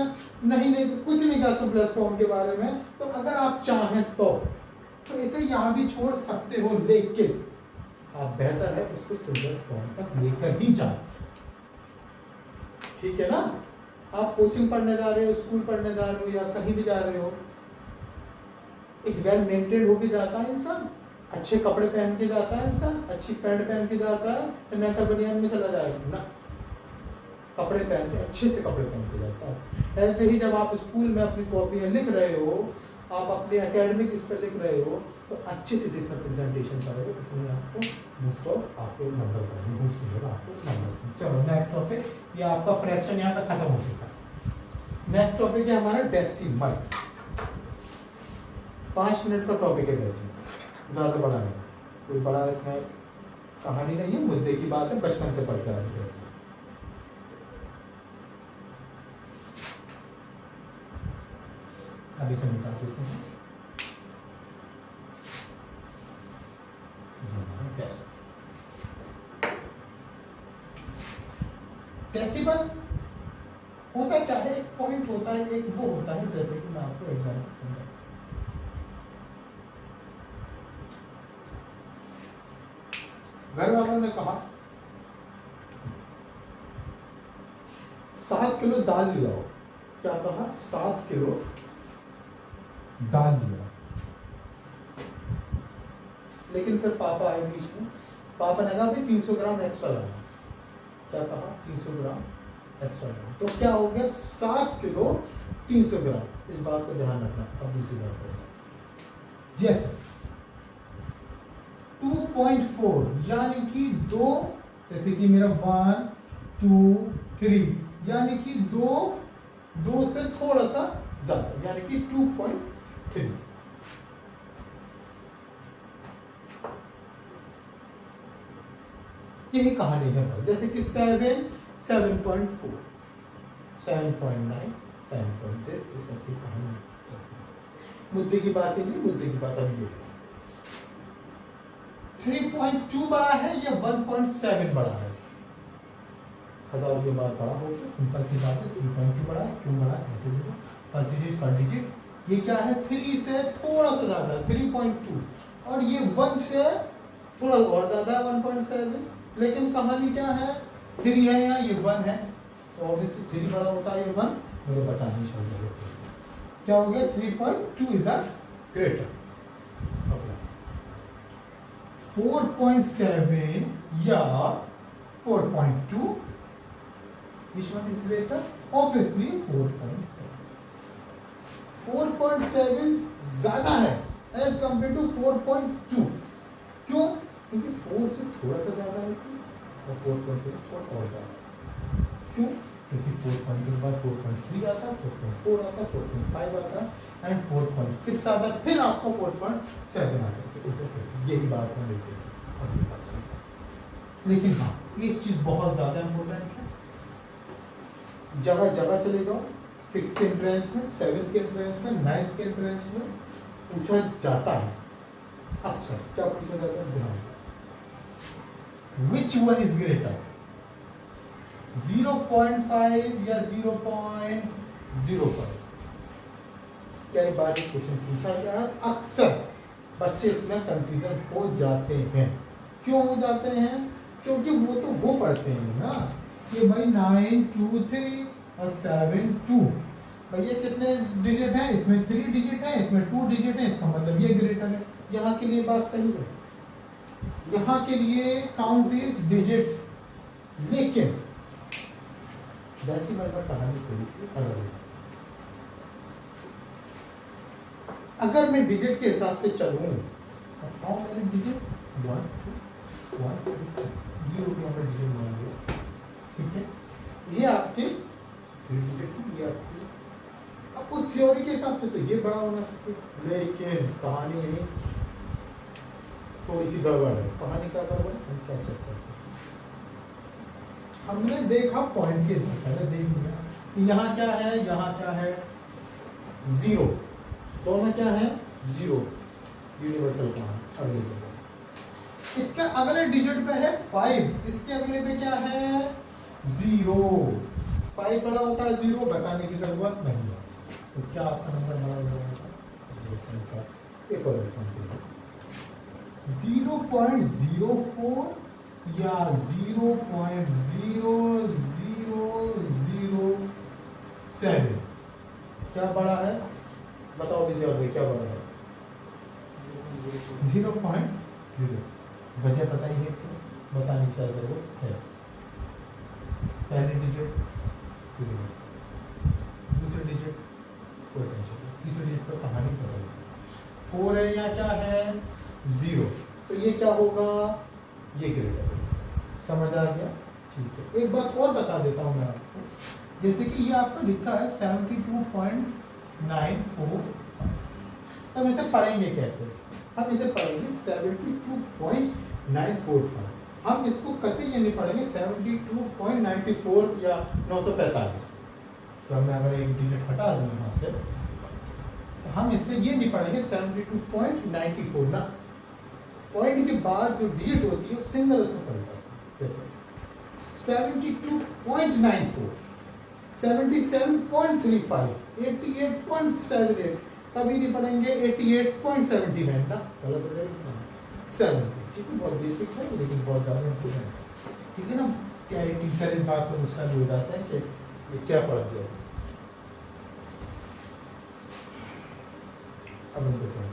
नहीं ले, कुछ नहीं कहा सिंपलेस्ट फॉर्म के बारे में, तो अगर आप चाहें तो इसे यहाँ भी छोड़ सकते हो, लेकिन आप बेहतर है उसको सिंपलेस्ट फॉर्म तक लेकर ही जाए, ठीक है ना? आप कोचिंग पढ़ने जा रहे हो, स्कूल पढ़ने जा रहे हो, या कहीं भी जा रहे हो, एक वेल मेंटेन होके जाता है इंसान, अच्छे कपड़े पहन के जाता है इंसान, अच्छी पैंट पहन के जाता है, तो नेकर बनियान में चला जाएगा ना? कपड़े पहन के, अच्छे से कपड़े पहन के जाता है। ऐसे ही जब आप स्कूल में अपनी कॉपी में लिख रहे हो, आप अपने एकेडमिक इस पर लिख रहे हो, तो अच्छे से देखकर प्रेजेंटेशन करोगे, तो तुम्हें आपको मोस्ट ऑफ आपको नंबर करेंगे, बूस्ट मिलेगा आपको नंबर। चलो नेक्स्ट टॉपिक, ये आपका फ्रैक्शन यहाँ तक खत्म हो चुका है। नेक्स्ट टॉपिक है हमारा डेसिमल। 5 मिनट का टॉपिक है डेसिमल, ज़्यादा बड़ा नहीं, कोई बड़ा इसमें कहानी नहीं है, मुद्दे की बात है, बचपन से पढ़ते आ रहे हैं। अभी से निकाल देते हैं। डेसिमल होता क्या है? एक पॉइंट होता है, एक वो होता है, जैसे कि मैं आपको एग्जाम्पल समझा। घर वालों ने कहा 7 किलो दाल ले आओ। क्या कहा? 7 किलो दाल लिया। लेकिन फिर पापा आए बीच में, पापा ने कहा भाई 300 ग्राम एक्स्ट्रा लाना। क्या कहा? 300 ग्राम एक्स्ट्रा लाना। तो क्या हो गया? 7 किलो 300 ग्राम। इस बात को ध्यान रखना। अब दूसरी बात करें, यस 2.4 यानी कि 2, जैसे कि मेरा 1 2 3, यानी कि 2 से थोड़ा सा ज्यादा, यानी कि 2.3। यही कहानी है। जैसे कि 7 7.4 7.9 7.6, ऐसी कहानी। मुद्दे की बात ही नहीं, मुद्दे की बात अभी ये 3.2 बड़ा है या 1.7 बड़ा है? 1000 के बाद बड़ा होगा, सिंपल सी बात है। 3.2 बड़ा है, क्यों बड़ा है? ऐसे देखो, फर्स्ट डिजिट ये क्या है? 3 से थोड़ा सा ज्यादा, 3.2, और ये 1 से थोड़ा और ज्यादा है, 1.7। लेकिन कहानी क्या है? 3 है या ये 1 है, तो ऑब्वियसली 3 बड़ा होता है, ये 1 मुझे पता नहीं चल रहा। क्या हो गया? 3.2 इज अ ग्रेटर। 4.7 या 4.2, which one is greater? Obviously 4.7. 4.7 ज्यादा है as compared to 4.2। क्यों? क्योंकि 4 से थोड़ा सा ज्यादा है, और 4.7 थोड़ा और ज्यादा। क्यों? क्योंकि 4.2 के बाद 4.3 आता है, 4.4 आता है, 4.5 आता है, एंड 4.6 आता है, फिर आपको 4.7 आता है। यही बात है अपने पास। लेकिन हाँ, एक चीज बहुत ज्यादा इंपॉर्टेंट है, जगह जगह चले जाओ, 6 के एंट्रेंस में, 7 के एंट्रेंस में, 9 के एंट्रेंस में पूछा जाता है अक्सर। क्या पूछा जाता है? ध्यान, विच वन इज ग्रेटर, 0.5 या 0.05? कई बार ये क्वेश्चन पूछा गया है, अक्सर बच्चे इसमें कंफ्यूजन हो जाते हैं। क्यों हो जाते हैं? क्योंकि वो तो वो पढ़ते हैं ना कि भाई 9 2 3 और 7 2। भैया कितने डिजिट हैं इसमें? 3 डिजिट है, इसमें 2 डिजिट है, इसका मतलब ये ग्रेटर है। यहाँ के लिए बात सही है, यहाँ के लिए काउंट इज डिजिट, लेकिन वैसी मैं कहानी थोड़ी सी अलग है। अगर मैं डिजिट के हिसाब से चलूँ, हाउ मेनी डिजिट? 1 2 1 2 0 भी हमें डिजिट मान लिया, ठीक है। ये आपके 3 डिजिट, ये आपके। अब उस थ्योरी के हिसाब से तो ये बड़ा होना चाहिए, लेकिन कहानी नहीं, थोड़ी सी गड़बड़ है। कहानी क्या गड़बड़ है हम क्या चेक करते हैं। हमने देखा पॉइंट के पहले देख लिया कि यहाँ क्या है, यहाँ क्या है, 0, दोनों क्या है 0, यूनिवर्सल कहाँ अगले पे। इसके अगले डिजिट पे है 5, इसके अगले पे क्या है 0। 5 बड़ा होता है 0, बताने की जरूरत नहीं है। तो क्या आपका नंबर बड़ा हो जाएगा? एक और एग्जाम्पल, 0.04 या 0.0007 क्या बड़ा है? बताओ विजय भाई, क्या बड़ा है? 0.0। वजह बताइए, बताने की क्या जरूरत है? पहले डिजिट, दूसरे डिजिट कोई टेंशन नहीं, तीसरे डिजिट पर कहानी बताइए। 4 है या क्या है 0, तो ये क्या होगा, ये ग्रेटर है। समझ आ गया? ठीक है। एक बात और बता देता हूँ मैं आपको, जैसे कि ये आपका लिखा है 72.945, तो हम इसे पढ़ेंगे कैसे? हम इसे पढ़ेंगे 72.945। हम इसको कतई ये नहीं पढ़ेंगे 72.94 या 945। तो मैं अगर एक डिजिट हटा दूँ यहाँ से, तो हम इससे ये नहीं पढ़ेंगे 72.94 ना, पॉइंट के बाद जो डिजिट होती है सिंगल उसमें पड़ता है। जैसे 72.94, 77.35, 88.78, कभी नहीं पढ़ेंगे 88.79 ना, गलत हो जाएगा 70। ठीक है, बहुत बेसिक है लेकिन बहुत ज़्यादा इम्पोर्टेंट है। ठीक है ना, क्या एक टीचर इस बात पर गुस्सा हो जाता है कि ये क्या पढ़ दिया। अब हम देखते हैं,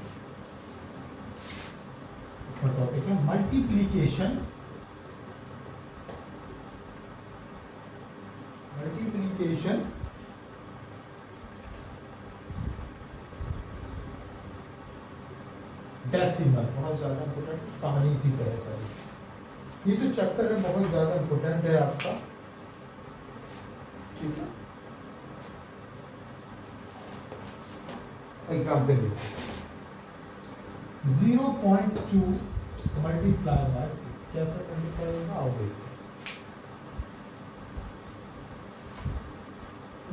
टॉपिक है मल्टीप्लिकेशन। मल्टीप्लिकेशन डेसिमल, बहुत ज्यादा इंपोर्टेंट कहानी इसी पे है सारी। ये जो चैप्टर है बहुत ज्यादा इंपोर्टेंट है आपका, ठीक है। एग्जाम्पल देखिए, 0.2 मल्टीप्लाई बाय 6 कैसे मल्टीप्लाई होगा आओ देखते हैं।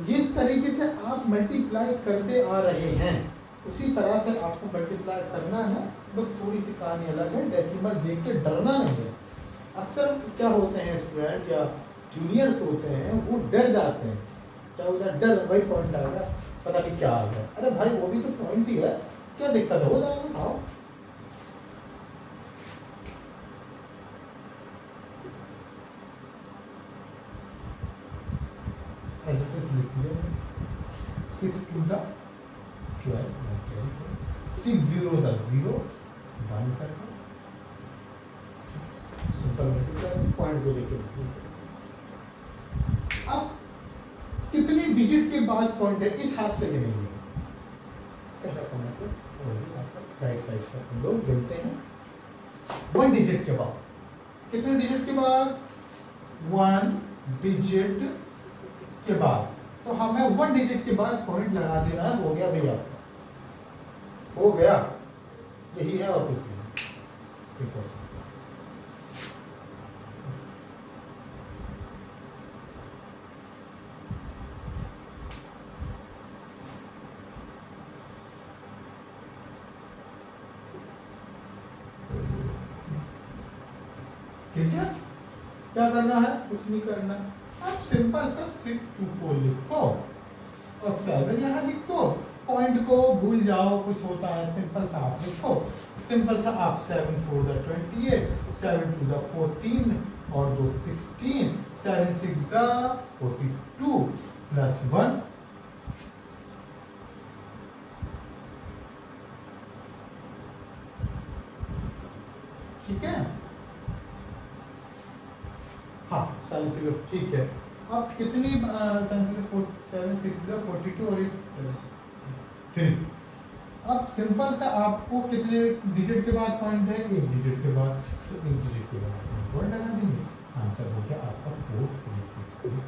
जिस तरीके से आप मल्टीप्लाई करते आ रहे हैं उसी तरह से आपको मल्टीप्लाई करना है, बस थोड़ी सी कहानी अलग है। डेसिमल देख के डरना नहीं है। अक्सर क्या होते हैं स्टूडेंट या जूनियर्स होते हैं वो डर जाते हैं, क्या होता है डर, वही पॉइंट आ गया पता नहीं क्या आ गया। अरे भाई वो भी तो पॉइंट ही है, क्या दिक्कत है, हो जाएगा आओ। ऐसे तो लिख लिया 6 to the 12, 6 0 the 0 1 करके सिंपल मल्टीप्लाई पॉइंट को देके। अब कितने डिजिट के बाद पॉइंट है इस हाथ से गिनेंगे, कहने का मतलब राइट साइड से हम लोग गिनते हैं 1 डिजिट के बाद। कितने डिजिट के बाद? 1 डिजिट के बाद। तो हमें 1 डिजिट के बाद पॉइंट लगा देना है, हो गया भैया, हो गया, यही है और कुछ नहीं। ठीक है, क्या करना है? कुछ नहीं करना। अब सिंपल सा 6 2 4 लिखो और 7 यहाँ लिखो, पॉइंट को भूल जाओ, कुछ होता है सिंपल सा आप लिखो। सिंपल सा आप 7 4 the 28, 7 2 the 14 और 2 16, 7 6 the 42, प्लस 1 ठीक है। हाँ साइन स्क्वायर ठीक है। अब कितनी साइन स्क्वायर 7 6 42 और 3। अब सिंपल सा आपको कितने डिजिट के बाद पॉइंट है, एक डिजिट के बाद, तो एक डिजिट के बाद पॉइंट लगा देंगे, आंसर हो गया आपका 4 3 6 3।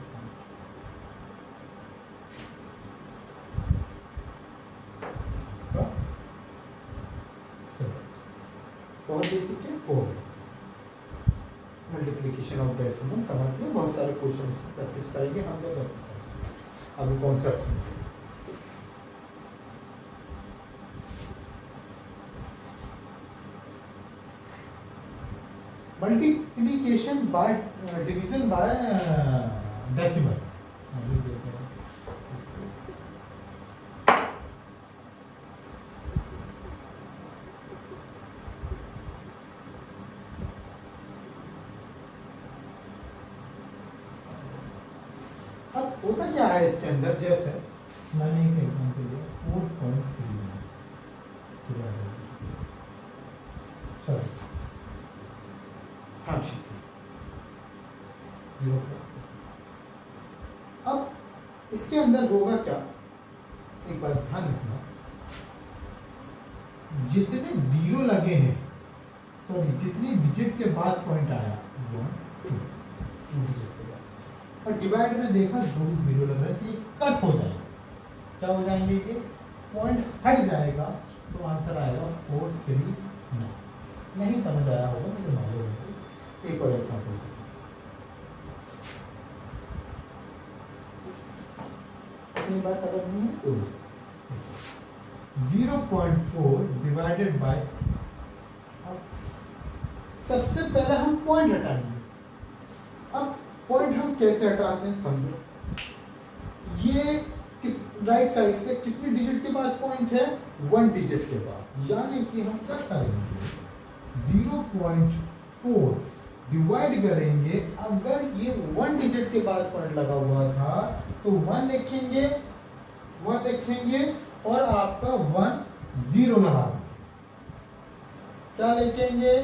बहुत बेसिक है, हो गया मल्टीप्लिकेशन ऑफ डेसिमल समझ में, बहुत सारे क्वेश्चन इसमें प्रैक्टिस करेंगे हम लोग एक्सरसाइज। अभी concept multiplication by division bye decimal. अब होता क्या है इसके अंदर, जैसे मैंने एक एग्जांपल दिया 4.3 सॉरी हाँ ठीक है। अब इसके अंदर होगा क्या, एक बार ध्यान रखना, जितने जीरो लगे हैं, सॉरी जितनी डिजिट के बाद पॉइंट आया 1 2 डिजिट के बाद, और डिवाइड में देखा 2 जीरो लग रहा है कि कट हो जाएगा, क्या हो जाएंगे कि पॉइंट हट जाएगा, तो आंसर आएगा 4 3 9। नहीं समझ आया होगा मुझे मालूम है। एक और एग्जांपल से इतनी बात अगर नहीं है तो 0.4 डिवाइडेड बाय, सबसे पहले हम पॉइंट हटाएंगे। अब पॉइंट हम कैसे हटाते हैं समझो, ये राइट साइड से कितनी डिजिट के बाद पॉइंट है, 1 डिजिट के बाद, यानी कि हम क्या करेंगे 0.4 डिवाइड करेंगे, अगर ये 1 डिजिट के बाद पॉइंट लगा हुआ था तो 1 लिखेंगे और आपका 1 0 लगा देंगे, क्या लिखेंगे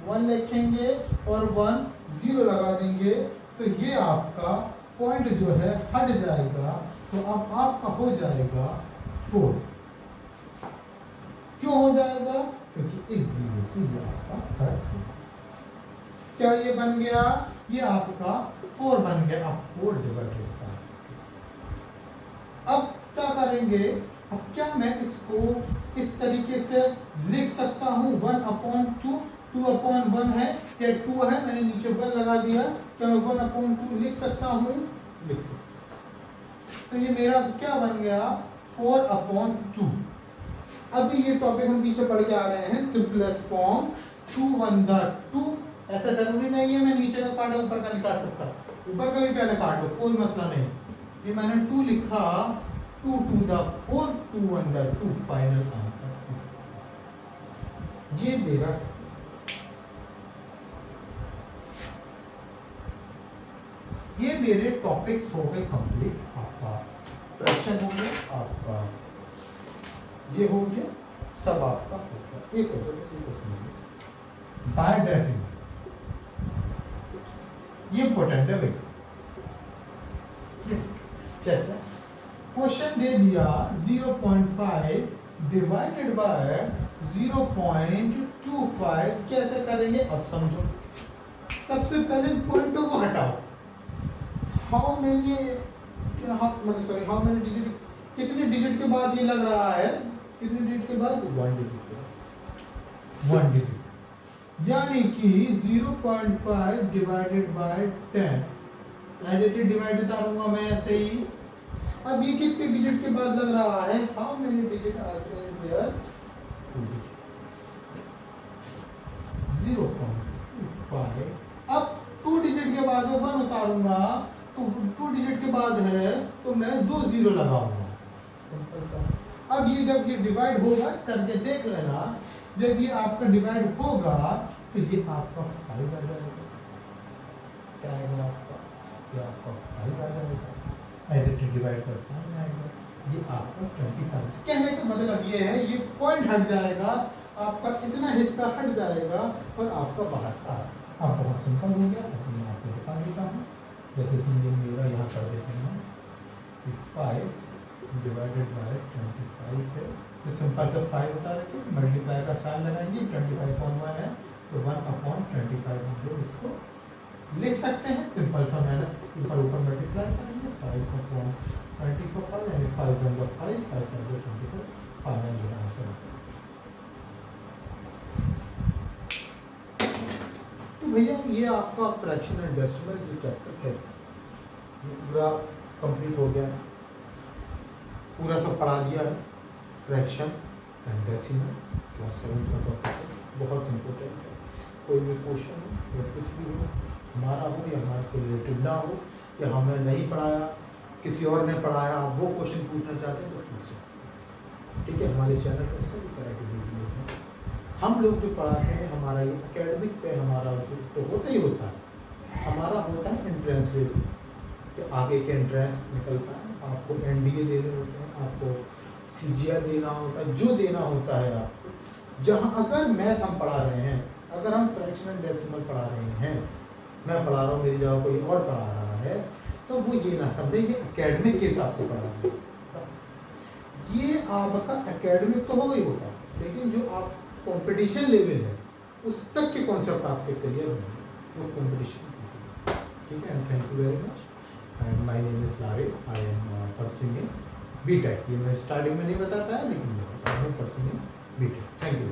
1 लिखेंगे और 1 0 लगा देंगे, तो ये आपका पॉइंट जो है हट जाएगा, तो अब आपका हो जाएगा 4। क्यों हो जाएगा, क्योंकि इस 0 से ये आपका कट हो, क्या ये बन गया, ये आपका 4 बन गया। अब 4 डिवाइडेड बाय, अब क्या करेंगे, अब क्या मैं इसको इस तरीके से लिख सकता हूँ 1/2, 2/1 है या 2 है, मैंने नीचे 1 लगा दिया, क्या मैं 1/2 लिख सकता हूँ, लिख सकता। तो ये मेरा क्या बन गया 4/2। अभी ये टॉपिक हम पीछे पढ़ के आ रहे हैं, सिंपलेस्ट फॉर्म 2 1 2। ऐसा जरूरी नहीं है मैं नीचे का काटा ऊपर का नहीं काट सकता, ऊपर का भी पहले काटो कोई मसला नहीं। ये मैंने 2 लिखा, 2 2 4, 2 1 2, फाइनल आंसर ये मेरा। ये मेरे टॉपिक्स हो गए कंप्लीट, आपका फ्रैक्शन हो गया, आपका ये हो गया, सब आपका हो गया। एक और इसी को समझिए, बाय डेसिमल, ये इंपॉर्टेंट है भाई। जैसे क्वेश्चन दे दिया 0.5 डिवाइडेड बाय 0.25, कैसे करेंगे अब समझो। सबसे पहले पॉइंटों को हटाओ, हाउ मेनी डिजिट, कितने डिजिट के बाद ये लग रहा है, कितने डिजिट के बाद 1 डिजिट के बाद, 1 डिजिट, यानी कि 0.5 divided by 10, as it is divide उतारूंगा मैं ऐसे ही। अब ये कितने डिजिट के बाद लग रहा है, how many digit are there, 2 digit, 0.25। अब 2 डिजिट के बाद 1 उतारूंगा, तो 2 डिजिट के बाद है तो मैं 2 0 लगाऊंगा, सिंपल सा। अब ये जब ये डिवाइड होगा करके देख लेना, जब ये आपका डिवाइड होगा तो ये आपका 5 आ जाएगा, क्या आएगा आपका, ये आपका 5 आ जाएगा, एज इट डिवाइड का साइन आएगा, ये आपका 25। कहने का मतलब ये है, ये पॉइंट हट जाएगा, आपका इतना हिस्सा हट जाएगा और आपका बाहर का। अब बहुत सिंपल हो गया, अब मैं आपको दिखा देता हूँ। जैसे कि ये मेरा यहाँ कर देते हैं कि 5 डिवाइडेड बाय 25 है, तो सिंपल तो 5 होता है, मल्टीप्लाई का साइन लगाएंगे, 25/1 है तो 1/25 हम लोग इसको लिख सकते हैं। सिंपल सा मैंने ऊपर ऊपर मल्टीप्लाई करेंगे, 5/25 यानी 5 × 5, 5 × 24, फाइनल जो आंसर है। तो भैया ये आपका फ्रैक्शन एंड डेसिमल जो चैप्टर है ये पूरा कंप्लीट हो गया, पूरा सब पढ़ा दिया है। फ्रैक्शन एंड डेसिमल क्लास 7 का टॉपिक बहुत इम्पोर्टेंट है। कोई भी क्वेश्चन हो या कुछ भी हो, हमारा हो या हमारे से रिलेटेड ना हो, या हमने नहीं पढ़ाया किसी और ने पढ़ाया, आप वो क्वेश्चन पूछना चाहते हैं तो पूछ सकते, ठीक है। हमारे चैनल पर सभी तरह के वीडियोज़ हैं। हम लोग जो पढ़ाते हैं, हमारा ये एकेडमिक पे हमारा तो होता ही होता है, हमारा होता है एंट्रेंस लेवल कि आगे के एंट्रेंस निकल पाए। आपको NDA देने होते हैं, आपको CGL देना होता है, जो देना होता है आपको। जहाँ अगर मैथ हम पढ़ा रहे हैं, अगर हम फ्रैक्शन एंड डेसिमल पढ़ा रहे हैं, मैं पढ़ा रहा हूँ, मेरी जगह कोई और पढ़ा रहा है, तो वो ये ना समझे कि एकेडमिक के हिसाब से पढ़ा रहे हैं। ये आपका एकेडमिक तो हो गई होता, लेकिन जो आप कंपटीशन लेवल है उस तक के कॉन्सेप्ट आपके क्लियर होंगे, वो कंपटीशन पूछेंगे, ठीक है। And thank you very much. And my name is लारे, आई एम परस्यूइंग BTech। ये मैं स्टार्टिंग में नहीं बता पाया, लेकिन मैं बता रहा हूँ परस्यूइंग BTech। Thank you.